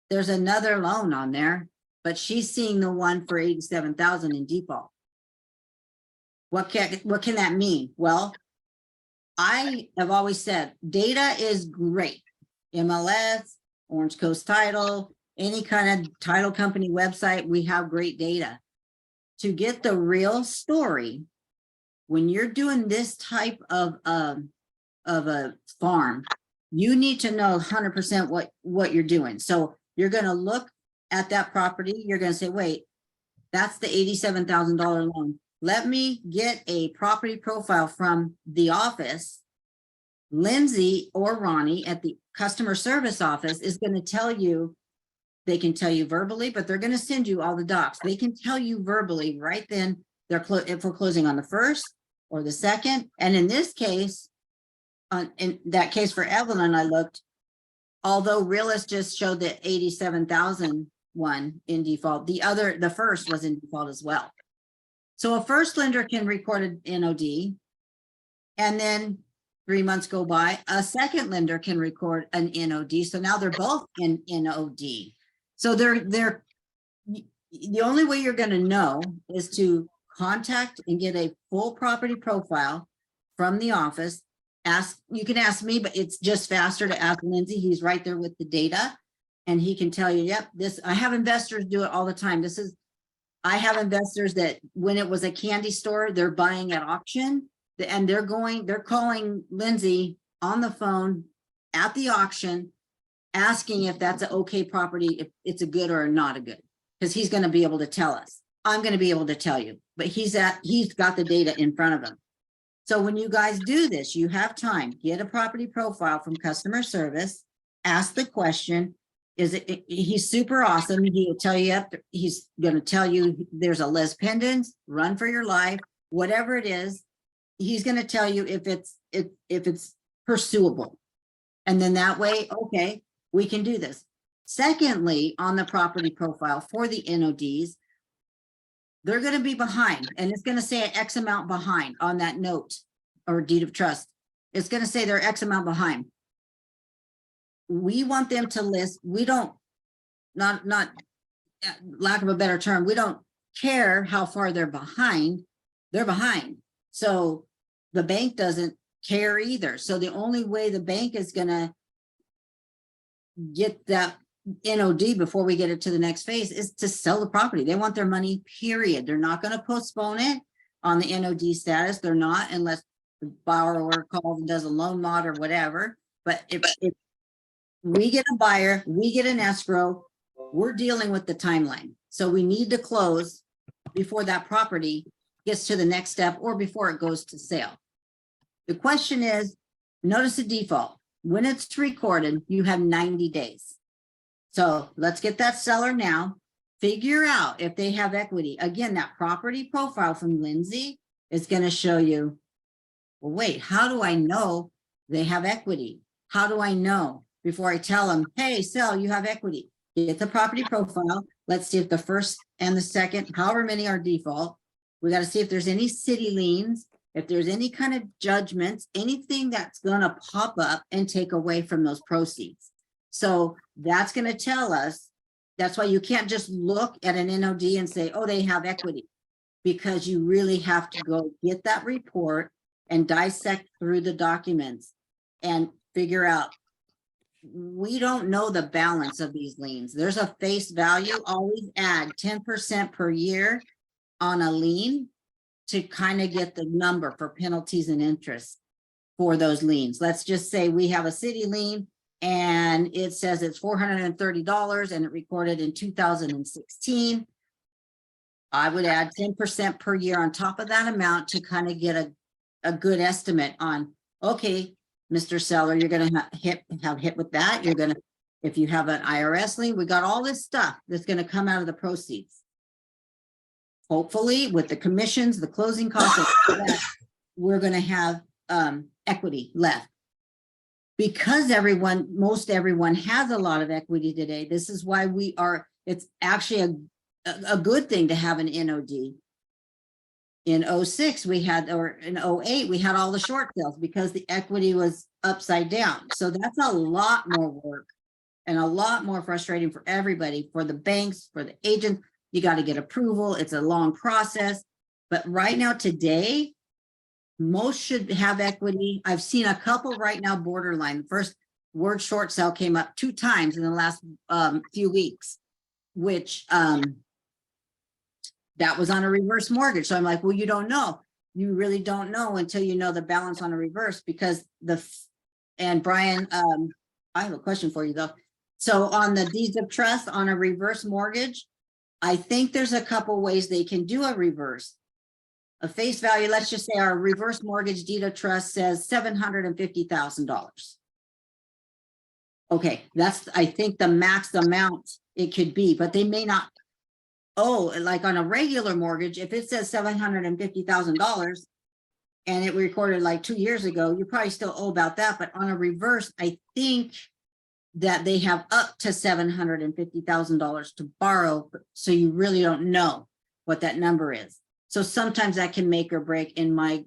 There's another loan on there, but she's seeing the one for $87,000 in default. What can that mean? Well, I have always said data is great. MLS, Orange Coast Title, any kind of title company website, we have great data. To get the real story, when you're doing this type of a farm, you need to know 100% what you're doing. So you're going to look at that property. You're going to say, wait, that's the $87,000 loan. Let me get a property profile from the office. Lindsay or Ronnie at the customer service office is going to tell you, they can tell you verbally, but they're going to send you all the docs. They can tell you verbally right then if we're closing on the first or the second. And in this case, in that case for Evelyn, I looked, although Realist just showed the 87,000 one in default, the first was in default as well. So a first lender can record an NOD, and then 3 months go by, a second lender can record an NOD. So now they're both in NOD. So they're the only way you're going to know is to contact and get a full property profile from the office. You can ask me, but it's just faster to ask Lindsay. He's right there with the data, and he can tell you, yep, I have investors do it all the time. I have investors that when it was a candy store, they're buying at auction, and they're calling Lindsay on the phone at the auction, asking if that's an okay property, if it's a good or not a good, because he's going to be able to tell us. I'm going to be able to tell you, but he's got the data in front of him. So when you guys do this, you have time, get a property profile from customer service, ask the question, he's super awesome. He'll tell you, he's going to tell you there's a lis pendens, run for your life, whatever it is. He's going to tell you if it's pursuable. And then that way, okay, we can do this. Secondly, on the property profile for the NODs, they're going to be behind, and it's going to say X amount behind on that note or deed of trust. It's going to say they're X amount behind. We want them to list. We don't, not lack of a better term, we don't care how far they're behind. They're behind. So the bank doesn't care either. So the only way the bank is going to get that NOD before we get it to the next phase is to sell the property. They want their money, period. They're not going to postpone it on the NOD status. They're not, unless the borrower calls and does a loan mod or whatever. But if we get a buyer, we get an escrow, we're dealing with the timeline. So we need to close before that property gets to the next step or before it goes to sale. The question is, notice the default. When it's recorded, you have 90 days. So let's get that seller now, figure out if they have equity. Again, that property profile from Lindsay is going to show you, well, wait, how do I know they have equity? How do I know before I tell them, hey, sell, you have equity? Get the property profile. Let's see if the first and the second, however many are default. We got to see if there's any city liens, if there's any kind of judgments, anything that's going to pop up and take away from those proceeds. So that's going to tell us, that's why you can't just look at an NOD and say, oh, they have equity, because you really have to go get that report and dissect through the documents and figure out, we don't know the balance of these liens. There's a face value. Always add 10% per year on a lien to kind of get the number for penalties and interest for those liens. Let's just say we have a city lien And it says it's $430 and it recorded in 2016. I would add 10% per year on top of that amount to kind of get a good estimate on, okay, Mr. Seller, you're gonna have hit with that. You're gonna, if you have an IRS lien, we got all this stuff that's gonna come out of the proceeds. Hopefully, with the commissions, the closing costs, and all that, we're gonna have equity left. Because most everyone has a lot of equity today, this is why it's actually a good thing to have an NOD. In 06, we had, or in 08, we had all the short sales because the equity was upside down. So that's a lot more work and a lot more frustrating for everybody, for the banks, for the agents. You got to get approval. It's a long process. But right now, today, most should have equity. I've seen a couple right now borderline. The first word short sale came up 2 times in the last few weeks, which that was on a reverse mortgage. So I'm like, well, you don't know. You really don't know until you know the balance on a reverse, because and Brian, I have a question for you though. So on the deeds of trust on a reverse mortgage, I think there's a couple ways they can do a reverse. A face value, let's just say our reverse mortgage deed of trust says $750,000. Okay, that's, I think, the max amount it could be, but they may not. Oh, like on a regular mortgage, if it says $750,000 and it recorded like 2 years ago, you probably still owe about that. But on a reverse, I think that they have up to $750,000 to borrow. So you really don't know what that number is. So sometimes that can make or break. In my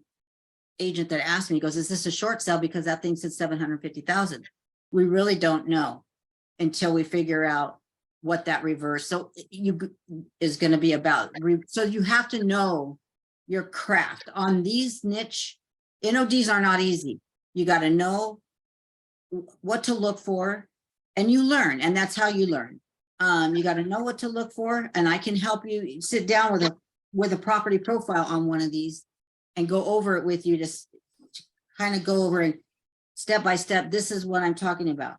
agent that asked me, goes, is this a short sale? Because that thing said 750,000. We really don't know until we figure out what that reverse is going to be about. So you have to know your craft on these niche. NODs are not easy. You got to know what to look for, and you learn, and that's how you learn. You got to know what to look for, and I can help you sit down with a property profile on one of these and go over it with you to kind of go over it step by step. This is what I'm talking about.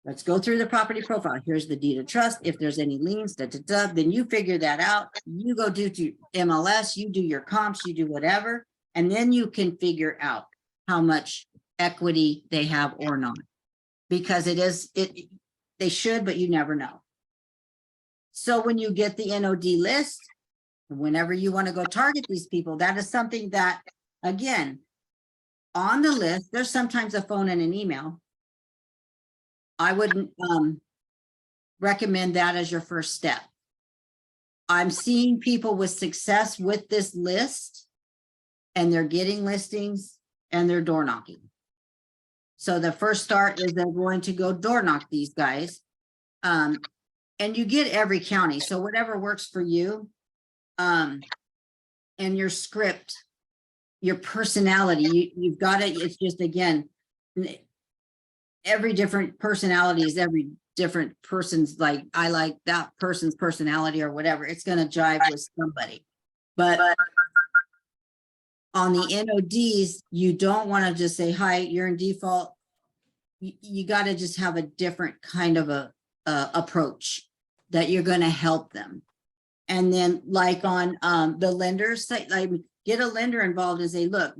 Let's go through the property profile. Here's the deed of trust. If there's any liens, then you figure that out. You go do to MLS, you do your comps, you do whatever, and then you can figure out how much equity they have or not. Because they should, but you never know. So when you get the NOD list, whenever you want to go target these people, that is something that, again, on the list, there's sometimes a phone and an email. I wouldn't recommend that as your first step. I'm seeing people with success with this list, and they're getting listings and they're door knocking. So the first start is they're going to go door knock these guys. And you get every county. So whatever works for you, and your script, your personality, you've got it. It's just, again, every different personality is every different person's, like, I like that person's personality or whatever. It's going to jive with somebody. But on the NODs, you don't want to just say, hi, you're in default. You got to just have a different kind of a approach that you're going to help them. And then, like on the lenders site, like, get a lender involved and say, look,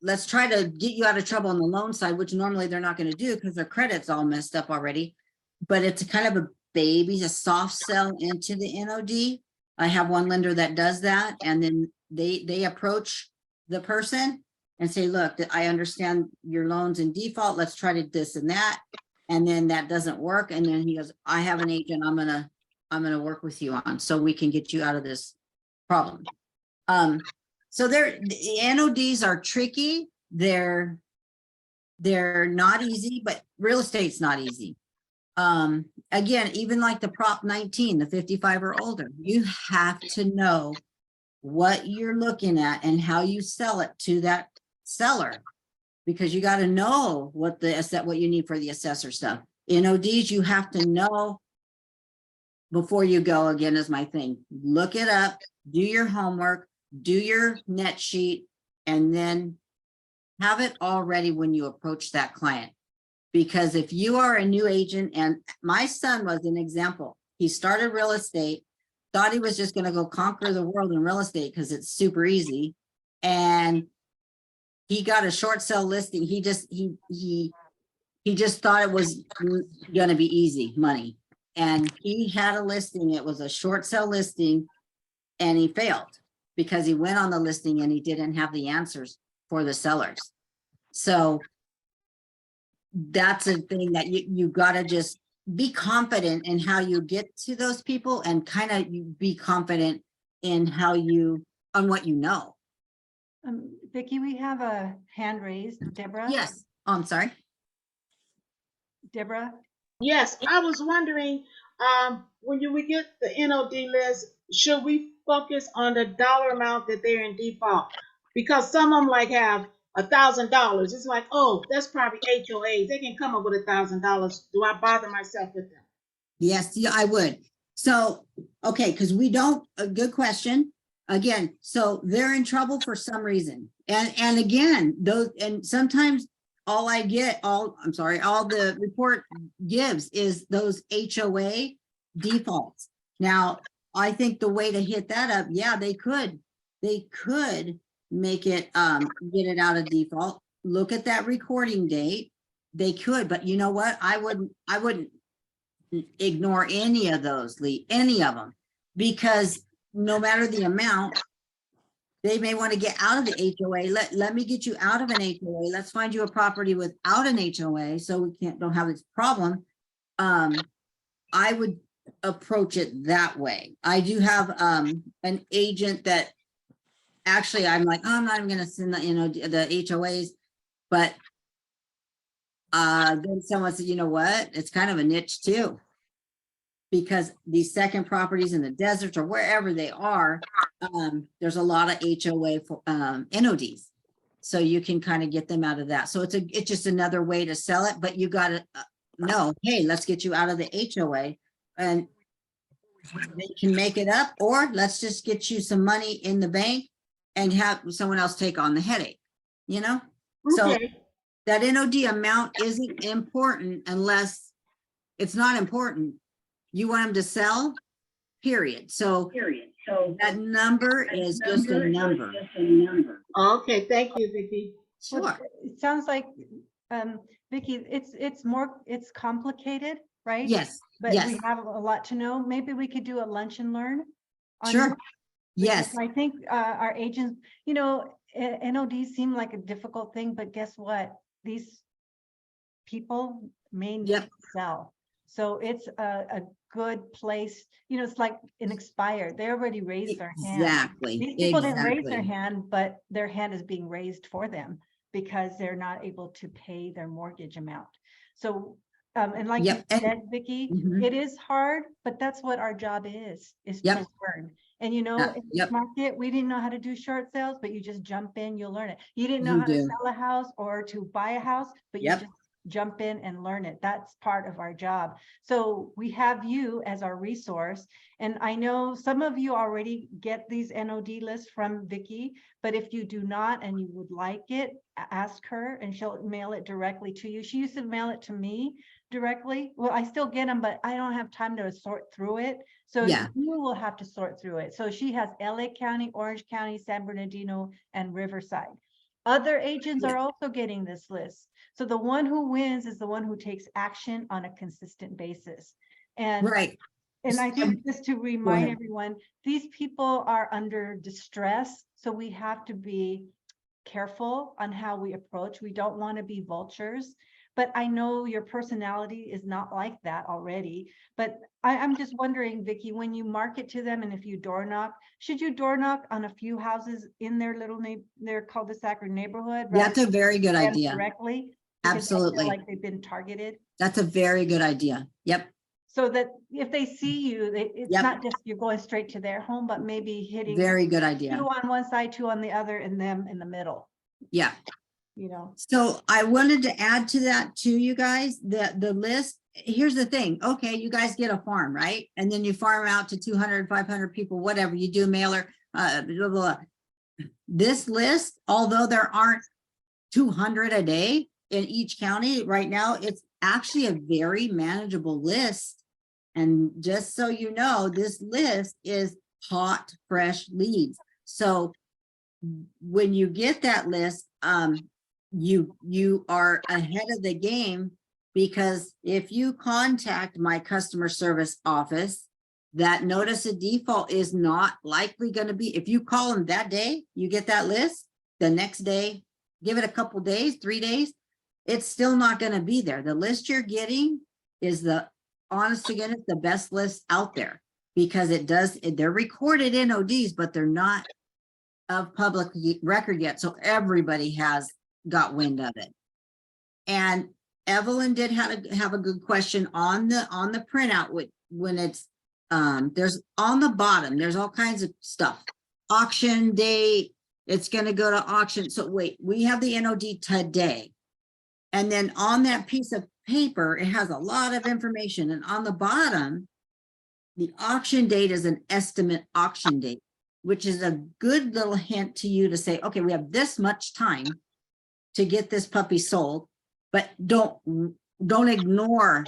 let's try to get you out of trouble on the loan side, which normally they're not going to do because their credit's all messed up already. But it's kind of a soft sell into the NOD. I have one lender that does that, and then they approach the person and say, look, I understand your loan's in default. Let's try to this and that. And then that doesn't work. And then he goes, I have an agent I'm gonna work with you on so we can get you out of this problem. So the NODs are tricky. They're not easy, but real estate's not easy. Again, even like the Prop 19, the 55 or older, you have to know what you're looking at and how you sell it to that seller, because you got to know what you need for the assessor stuff. NODs, you have to know before you go. Again, is my thing. Look it up, do your homework, do your net sheet, and then have it all ready when you approach that client. Because if you are a new agent, and my son was an example, he started real estate, thought he was just gonna go conquer the world in real estate because it's super easy. And he got a short sale listing. He just thought it was gonna be easy money. And he had a listing, it was a short sale listing, and he failed because he went on the listing and he didn't have the answers for the sellers. So that's a thing that you gotta just be confident in how you get to those people, and kind of be confident in how you, on what you know. Vicki, we have a hand raised. Deborah? Yes, oh, I'm sorry. Deborah? Yes, I was wondering, when we get the NOD list, should we focus on the dollar amount that they're in default? Because some of them like have $1,000. It's like, oh, that's probably HOAs. They can come up with $1,000. Do I bother myself with them? Yes, yeah, I would. So, okay, because we don't, a good question. Again, so they're in trouble for some reason. And again, those, and sometimes all the report gives is those HOA defaults. Now, I think the way to hit that up, yeah, they could make it, get it out of default. Look at that recording date. They could, but you know what? I wouldn't ignore any of those, Lee, any of them, because no matter the amount, they may want to get out of the HOA. Let me get you out of an HOA. Let's find you a property without an HOA so we don't have this problem. I would approach it that way. I do have an agent that actually I'm like, oh, I'm not even gonna send the HOAs, but then someone said, you know what, it's kind of a niche too, because these second properties in the deserts or wherever they are, there's a lot of HOA for NODs, so you can kind of get them out of that. So it's just another way to sell it, but you got to know, hey, let's get you out of the HOA, and they can make it up, or let's just get you some money in the bank and have someone else take on the headache, you know? So Okay. that NOD amount isn't important unless it's not important. You want them to sell, period. So that number is just a number. Okay, thank you, Vicki. Well, Sure. it sounds like, Vicki, it's complicated, right? Yes, But yes, we have a lot to know. Maybe we could do a lunch and learn. on sure. this, Yes, because I think our agents, you know, NODs seem like a difficult thing, but guess what? These people may need Yep. to sell. So it's a good place, you know, it's like an expired. They already raised their hand. exactly, These people didn't raise their exactly. hand, but their hand is being raised for them because they're not able to pay their mortgage amount. So, and like you Yep, and- said, Vicki, Mhm. it is hard, but that's what our job is Yep. to learn. And you know, in this Yep. market, we didn't know how to do short sales, but you just jump in, you'll learn it. You didn't know You how to do. sell a house or to buy a house, but you Yep. just jump in and learn it. That's part of our job. So we have you as our resource. And I know some of you already get these NOD lists from Vicki, but if you do not and you would like it, ask her and she'll mail it directly to you. She used to mail it to me directly. Well, I still get them, but I don't have time to sort through it. So Yeah. you will have to sort through it. So she has LA County, Orange County, San Bernardino, and Riverside. Other agents are also getting this list. So the one who wins is the one who takes action on a consistent basis. And Right. and I think just to remind ahead. everyone, these people are under distress. So we have to be careful on how we approach. We don't want to be vultures. But I know your personality is not like that already. But I'm just wondering, Vicki, when you market to them and if you door knock, should you door knock on a few houses in their their cul-de-sac or neighborhood? That's a very good them idea. Directly? Because they feel Absolutely. like they've been targeted. That's a very good idea. Yep. So that if they see you, it's Yep. not just you're going straight to their home, but maybe hitting Very good two idea. on one side, two on the other, and them in the middle, Yeah. you know? So I wanted to add to that too, you guys, the list. Here's the thing. Okay, you guys get a farm, right? And then you farm out to 200, 500 people, whatever. You do mailer, blah, blah, blah. This list, although there aren't 200 a day, in each county right now, it's actually a very manageable list. And just so you know, this list is hot, fresh leads. So when you get that list, you are ahead of the game, because if you contact my customer service office, that notice of default is not likely going to be, if you call them that day, you get that list, the next day, give it a couple days, 3 days, it's still not going to be there. The list you're getting is the, honest to goodness, the best list out there, because they're recorded NODs, but they're not of public record yet. So everybody has got wind of it. And Evelyn did have a good question on the printout when it's, there's on the bottom, there's all kinds of stuff. Auction date, it's going to go to auction. So wait, we have the NOD today. And then on that piece of paper, it has a lot of information. And on the bottom, the auction date is an estimate auction date, which is a good little hint to you to say, okay, we have this much time to get this puppy sold, but don't ignore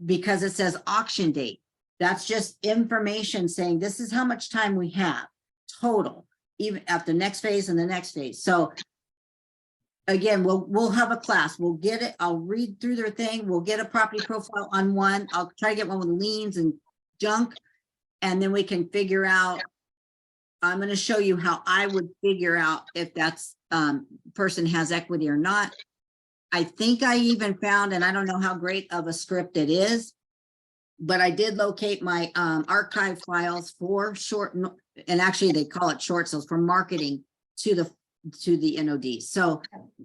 because it says auction date. That's just information saying this is how much time we have total, even at the next phase and the next phase. So again, we'll have a class. We'll get it. I'll read through their thing. We'll get a property profile on one. I'll try to get one with liens and junk, and then we can figure out. I'm going to show you how I would figure out if that's person has equity or not. I think I even found, and I don't know how great of a script it is, but I did locate my archive files for short, and actually they call it short sales for marketing to the NOD. So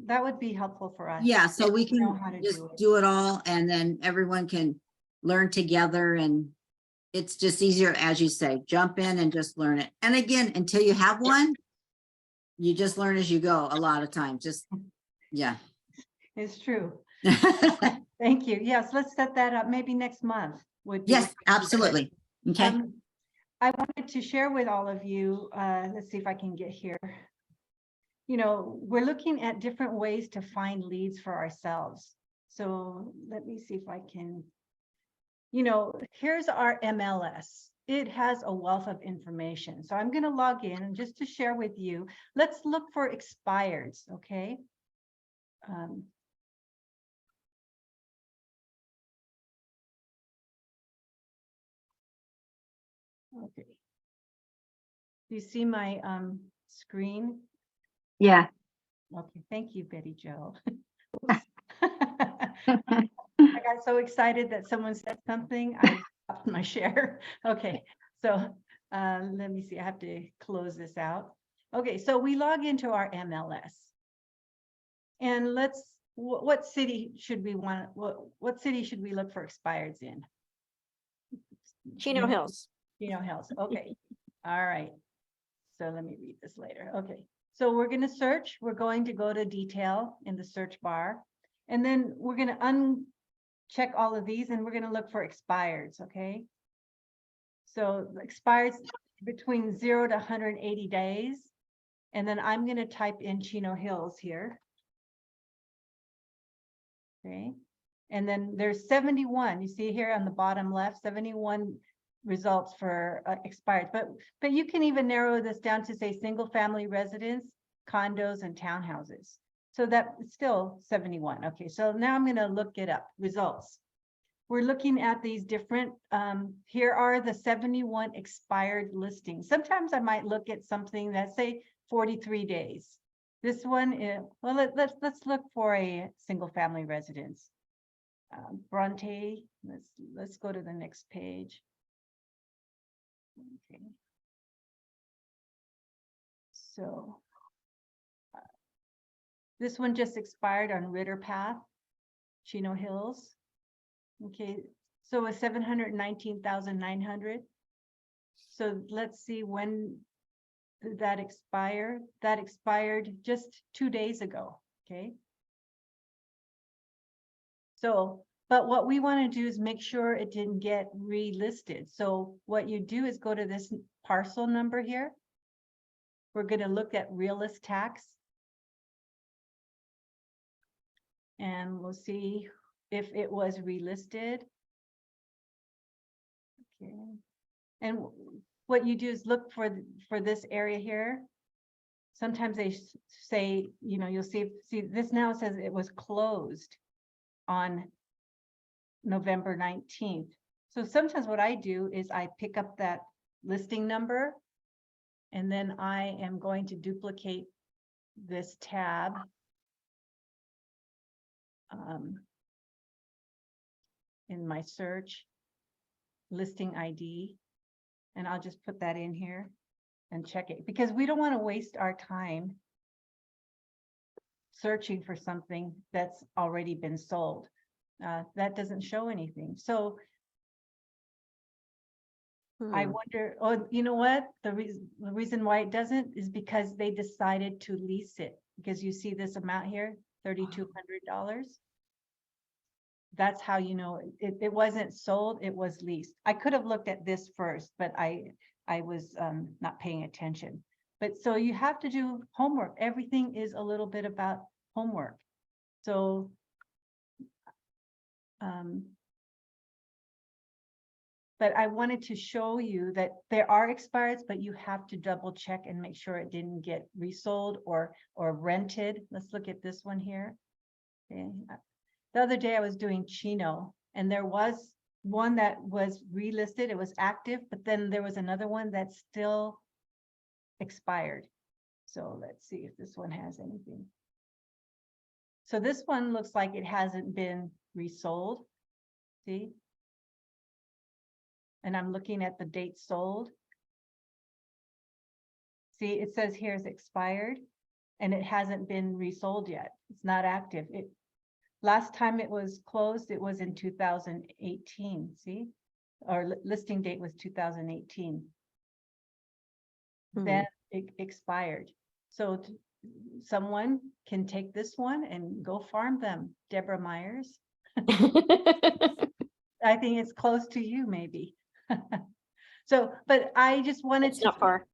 That would be helpful for us. yeah, so we to know can how to just do it. do it all, and then everyone can learn together, and it's just easier, as you say, jump in and just learn it. And again, until you have one, you just learn as you go a lot of times. Just, yeah. It's true. Thank you. Yes, let's set that up maybe next month. Yes, absolutely. Okay. I wanted to share with all of you, let's see if I can get here. You know, we're looking at different ways to find leads for ourselves. So let me see if I can, you know, here's our MLS. It has a wealth of information. So I'm going to log in and just to share with you, let's look for expireds, okay? Okay. Do you see my screen? Yeah. Okay, thank you, Betty Jo. I got so excited that someone said something, I stopped my share. Okay, so let me see, I have to close this out. Okay, so we log into our MLS. And let's, what city should we want, what city should we look for expireds in? Chino Hills. Chino Hills, okay. All right. So let me read this later. Okay, so we're going to search. We're going to go to detail in the search bar. And then we're going to uncheck all of these and we're going to look for expireds, okay? So expireds between 0 to 180 days. And then I'm going to type in Chino Hills here. Okay, and then there's 71. You see here on the bottom left, 71 results for expired. But you can even narrow this down to say single family residence, condos, and townhouses. So that's still 71. Okay, so now I'm going to look it up. Results. We're looking at these different, here are the 71 expired listings. Sometimes I might look at something that say 43 days. This one is, well, let's look for a single family residence. Bronte, let's go to the next page. Okay. So this one just expired on Ritter Path, Chino Hills. Okay, so a 719,900. So let's see, when did that expire? That expired just 2 days ago. Okay. So, but what we want to do is make sure it didn't get relisted. So what you do is go to this parcel number here. We're going to look at realist tax. And we'll see if it was relisted. Okay. And what you do is look for this area here. Sometimes they say, you know, you'll see this now says it was closed on November 19th. So sometimes what I do is I pick up that listing number, and then I am going to duplicate this tab. In my search listing ID, and I'll just put that in here and check it, because we don't want to waste our time searching for something that's already been sold. That doesn't show anything. So I wonder, oh, you know what? The reason why it doesn't is because they decided to lease it, because you see this amount here, $3,200. That's how you know it wasn't sold, it was leased. I could have looked at this first, but I was not paying attention. But so you have to do homework. Everything is a little bit about homework. So but I wanted to show you that there are expireds, but you have to double check and make sure it didn't get resold or rented. Let's look at this one here. Okay. The other day I was doing Chino, and there was one that was relisted. It was active, but then there was another one that's still expired. So let's see if this one has anything. So this one looks like it hasn't been resold. See? And I'm looking at the date sold. See, it says here it's expired and it hasn't been resold yet. It's not active. Last time it was closed, it was in 2018, see? Or listing date was 2018. Then it expired. So someone can take this one and go farm them, Deborah Myers. I think it's close to you, maybe. So, but I just wanted It's to. not far.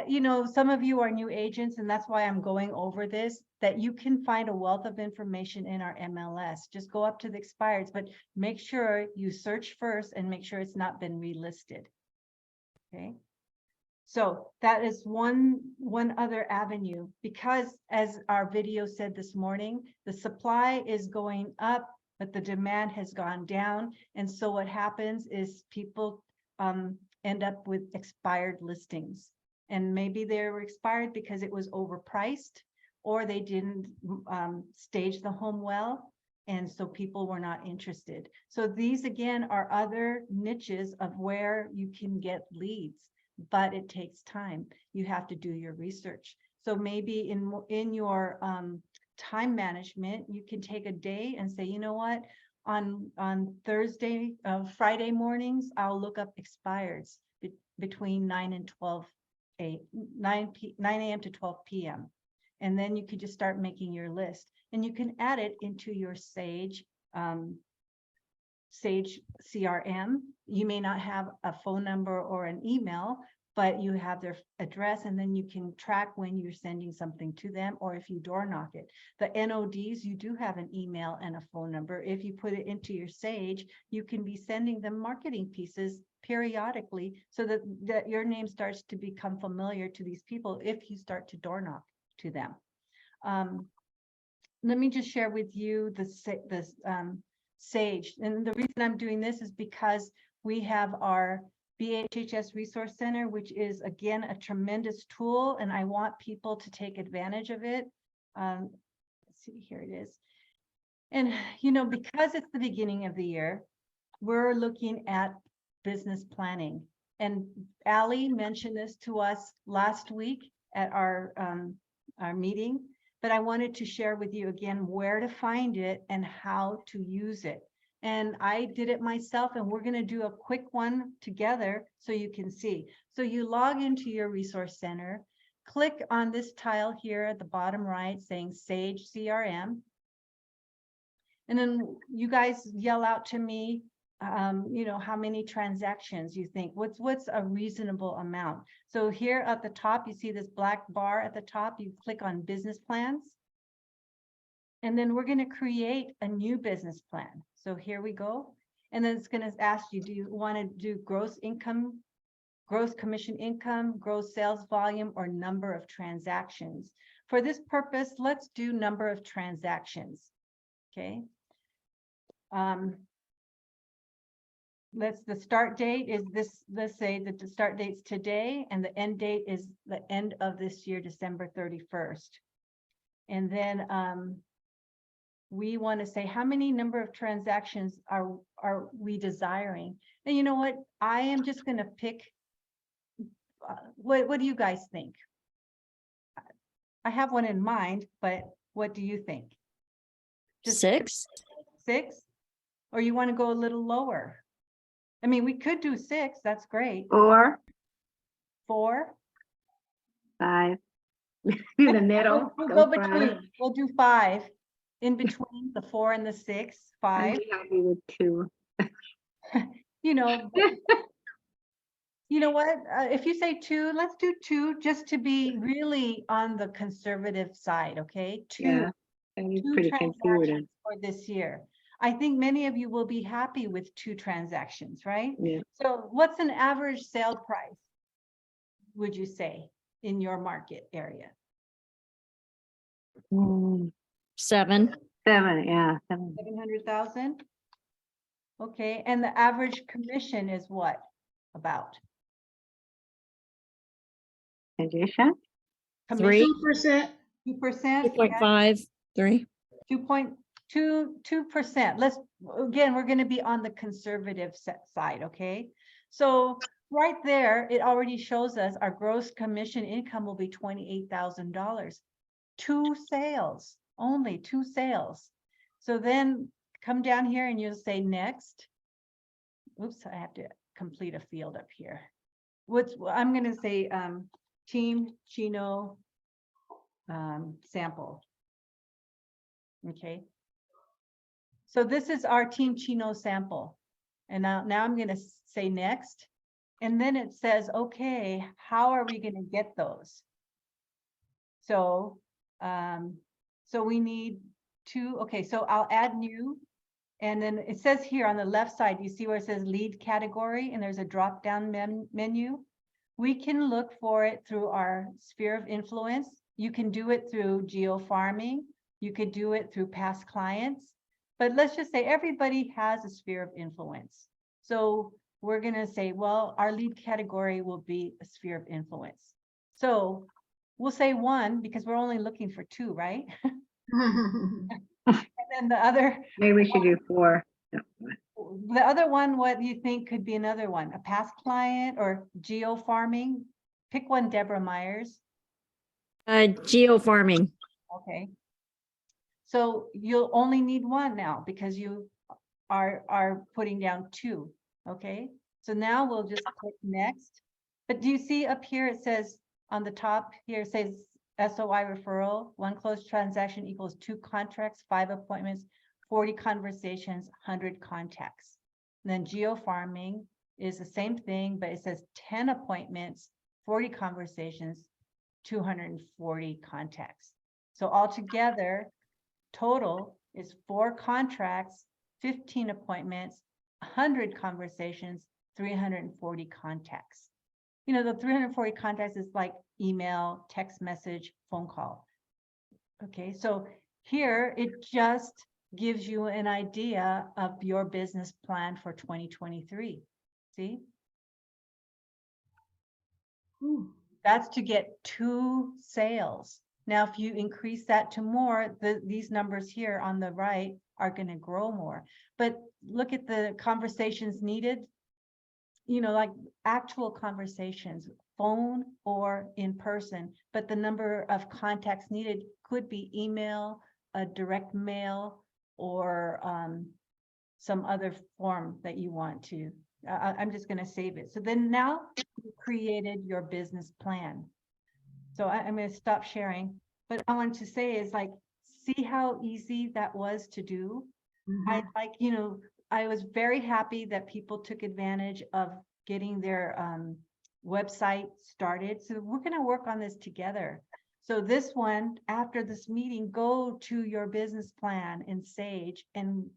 You know, some of you are new agents, and that's why I'm going over this, that you can find a wealth of information in our MLS. Just go up to the expireds, but make sure you search first and make sure it's not been relisted. Okay. So that is one other avenue, because as our video said this morning, the supply is going up, but the demand has gone down. And so what happens is people end up with expired listings. And maybe they were expired because it was overpriced, or they didn't stage the home well, and so people were not interested. So these again are other niches of where you can get leads, but it takes time. You have to do your research. So maybe in your time management, you can take a day and say, you know what, on Thursday, Friday mornings, I'll look up expireds between 9 and 12. 9 a.m. to 12 p.m. And then you could just start making your list, and you can add it into your Sage CRM. You may not have a phone number or an email, but you have their address, and then you can track when you're sending something to them, or if you door knock it. The NODs, you do have an email and a phone number. If you put it into your Sage, you can be sending them marketing pieces periodically, so that your name starts to become familiar to these people if you start to door knock to them. Let me just share with you this Sage. And the reason I'm doing this is because we have our BHHS Resource Center, which is, again, a tremendous tool, and I want people to take advantage of it. Let's see, here it is. And, you know, because it's the beginning of the year, we're looking at business planning. And Allie mentioned this to us last week at our meeting, but I wanted to share with you again where to find it and how to use it. And I did it myself, and we're going to do a quick one together so you can see. So you log into your resource center, click on this tile here at the bottom right saying Sage CRM. And then you guys yell out to me, you know, how many transactions you think, what's a reasonable amount. So here at the top, you see this black bar at the top, you click on business plans. And then we're going to create a new business plan. So here we go. And then it's going to ask you, do you want to do gross income, gross commission income, gross sales volume, or number of transactions? For this purpose, let's do number of transactions. Okay. The start date is this, let's say that the start date's today and the end date is the end of this year, December 31st. And then we want to say how many number of transactions are we desiring? And you know what? I am just going to pick. What do you guys think? I have one in mind, but what do you think? Just 6. 6? Or you want to go a little lower? I mean, we could do 6. That's great. 4, 4? 5. In the middle. We'll go go 5. between. We'll do 5. In between the 4 and the 6, I'd 5. be happy with 2. You know, you know what? If you say 2, let's do 2 just to be really on the conservative side, okay? 2, Yeah, that'd be 2 pretty conservative. transactions for this year. I think many of you will be happy with 2 transactions, right? Yeah. So what's an average sale price, would you say, in your market area? 7. 7, yeah. 7. 700,000? Okay, and the average commission is what about? Addition? 3. 2%. 2%? 2.5. 3. 2.22%. Let's, again, we're going to be on the conservative side, okay? So right there, it already shows us our gross commission income will be $28,000. 2 sales, only 2 sales. So then come down here and you'll say next. Oops, I have to complete a field up here. I'm going to say Team Chino sample. Okay. So this is our Team Chino sample. And now I'm going to say next. And then it says, okay, how are we going to get those? So, so we need 2. Okay, so I'll add new. And then it says here on the left side, you see where it says lead category and there's a drop down menu. We can look for it through our sphere of influence. You can do it through geo farming. You could do it through past clients. But let's just say everybody has a sphere of influence. So we're going to say, well, our lead category will be a sphere of influence. So we'll say 1 because we're only looking for 2, right? And then the other, Maybe we should do 4. No. the other one, what do you think could be another one? A past client or geo farming? Pick one, Deborah Myers. Geo farming. Okay. So you'll only need 1 now because you are putting down 2. Okay. So now we'll just click next. But do you see up here, it says on the top here, it says SOI referral, 1 closed transaction equals 2 contracts, 5 appointments, 40 conversations, 100 contacts. And then geo farming is the same thing, but it says 10 appointments, 40 conversations, 240 contacts. So altogether, total is 4 contracts, 15 appointments, 100 conversations, 340 contacts. You know, the 340 contacts is like email, text message, phone call. Okay, so here it just gives you an idea of your business plan for 2023. See? That's to get 2 sales. Now, if you increase that to more, these numbers here on the right are going to grow more. But look at the conversations needed. You know, like actual conversations, phone or in person, but the number of contacts needed could be email, a direct mail, or some other form that you want to. I'm just going to save it. So then now you created your business plan. So I'm going to stop sharing. But I want to say is like, see how easy that was to do. I like, you know, I was very happy that people took advantage of getting their website started. So we're going to work on this together. So this one, after this meeting, go to your business plan in Sage and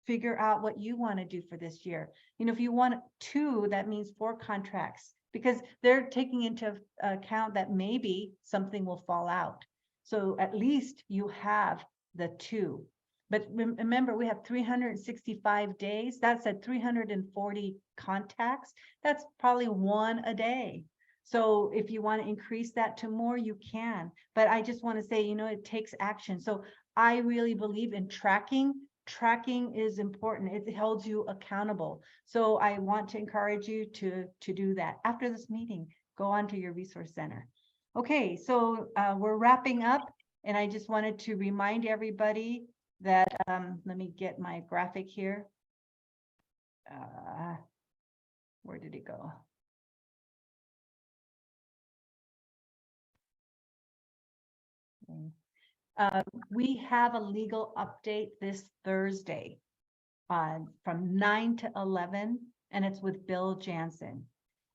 figure out what you want to do for this year. You know, if you want 2, that means 4 contracts, because they're taking into account that maybe something will fall out. So at least you have the 2. But remember, we have 365 days. That's at 340 contacts. That's probably 1 a day. So if you want to increase that to more, you can. But I just want to say, you know, it takes action. So I really believe in tracking. Tracking is important. It holds you accountable. So I want to encourage you to do that. After this meeting, go on to your resource center. Okay, so we're wrapping up, and I just wanted to remind everybody that, let me get my graphic here. Where did it go? We have a legal update this Thursday from 9 to 11, and it's with Bill Jansen.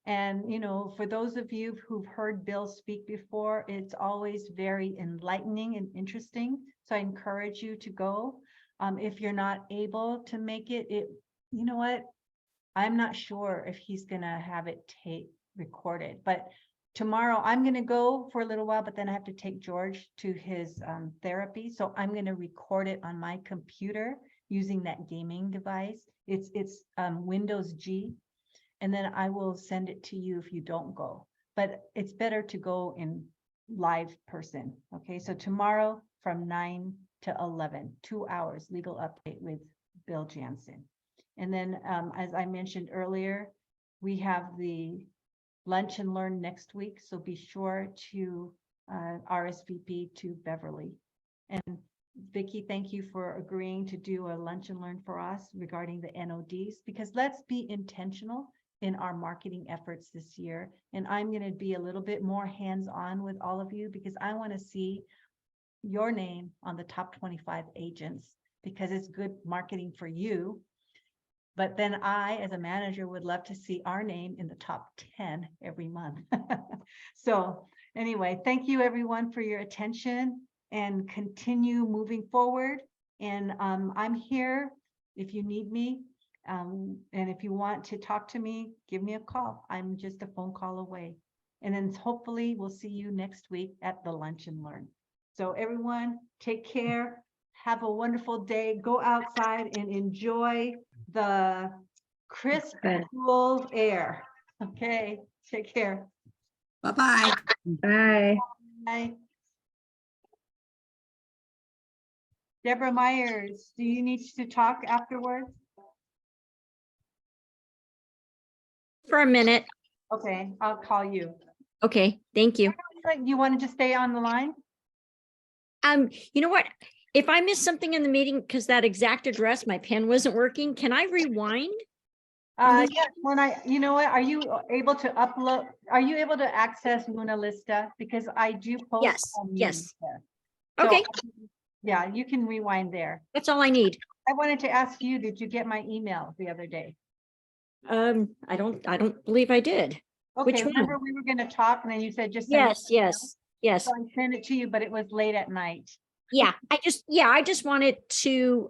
And, you know, for those of you who've heard Bill speak before, it's always very enlightening and interesting. So I encourage you to go. If you're not able to make it, you know what? I'm not sure if he's going to have it recorded, but tomorrow I'm going to go for a little while, but then I have to take George to his therapy. So I'm going to record it on my computer using that gaming device. It's Windows G. And then I will send it to you if you don't go. But it's better to go in live person. Okay, so tomorrow from 9 to 11, 2 hours legal update with Bill Jansen. And then as I mentioned earlier, we have the lunch and learn next week. So be sure to RSVP to Beverly. And Vicki, thank you for agreeing to do a lunch and learn for us regarding the NODs, because let's be intentional in our marketing efforts this year. And I'm going to be a little bit more hands-on with all of you, because I want to see your name on the top 25 agents, because it's good marketing for you. But then I, as a manager, would love to see our name in the top 10 every month. So anyway, thank you everyone for your attention, and continue moving forward. And I'm here if you need me. And if you want to talk to me, give me a call. I'm just a phone call away. And then hopefully we'll see you next week at the Lunch and Learn. So everyone, take care. Have a wonderful day. Go outside and enjoy the crisp, Good. cool air. Okay, take care. Bye-bye. Bye. Bye. Deborah Myers, do you need to talk afterwards? For a minute. Okay, I'll call you. Okay, thank you. You want to just stay on the line? You know what? If I missed something in the meeting because that exact address, my pen wasn't working, can I rewind? Yes, you know what, are you able to upload, are you able to access Luna Lista? Because I do post. Yes, on yes. Luna. So, Okay, yeah, you can rewind there. that's all I need. I wanted to ask you, did you get my email the other day? I don't believe I did. Okay, Which one? remember we were going to talk and then you said just send it Yes, to me? yes. So I sent it to you, but it was late at night. Yeah, I just wanted to,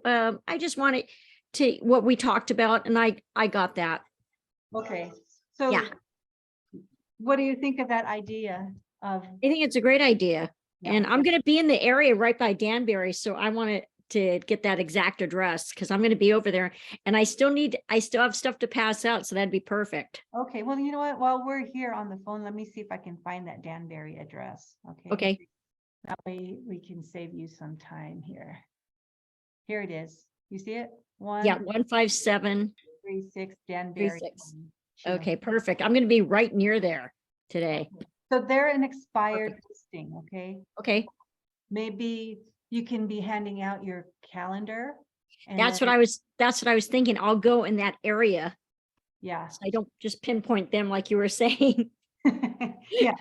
what we talked about, and I got that. Okay, so Yeah. what do you think of that idea of? I think it's a great idea. Yeah. And I'm gonna be in the area right by Danbury, so I wanted to get that exact address because I'm gonna be over there, and I still have stuff to pass out, so that'd be perfect. Okay, well, you know what, while we're here on the phone, let me see if I can find that Danbury address. Okay. Okay, That way we can save you some time here. Here it is. You see it? yeah, 157. 136 Danbury. 36. Chino. Okay, perfect. I'm gonna be right near there today. So they're an expired listing, okay? Okay, Maybe you can be handing out your calendar. and that's what then- that's what I was thinking. I'll go in that area. Yeah. So I don't just pinpoint them like you were saying. Yeah.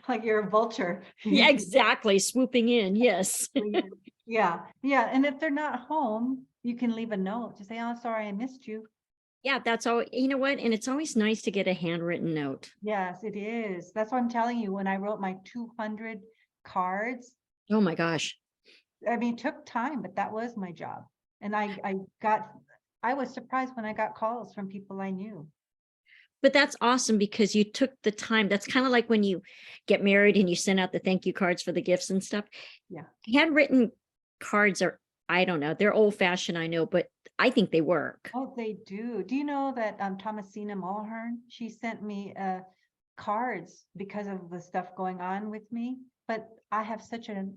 like you're a vulture. Yeah, exactly. Swooping in. Yes. Yeah. And if they're not home, you can leave a note to say, oh, sorry, I missed you. Yeah, that's all, you know what? And it's always nice to get a handwritten note. Yes, it is. That's what I'm telling you. When I wrote my 200 cards, Oh my gosh. I mean, it took time, but that was my job. And I was surprised when I got calls from people I knew. But that's awesome because you took the time. That's kind of like when you get married and you send out the thank you cards for the gifts and stuff. Yeah. Handwritten cards are, I don't know, they're old fashioned, I know, but I think they work. Oh, they do. Do you know that Thomasina Mulhern, she sent me cards because of the stuff going on with me, but I have such a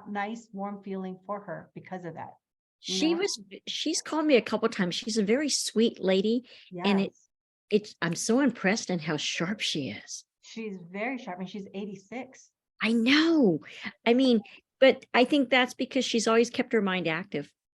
nice, warm feeling for her because of that. You know? She's called me a couple times. She's a very sweet lady. And Yes. I'm so impressed in how sharp she is. She's very sharp and she's 86. I know. I mean, but I think that's because she's always kept her mind active.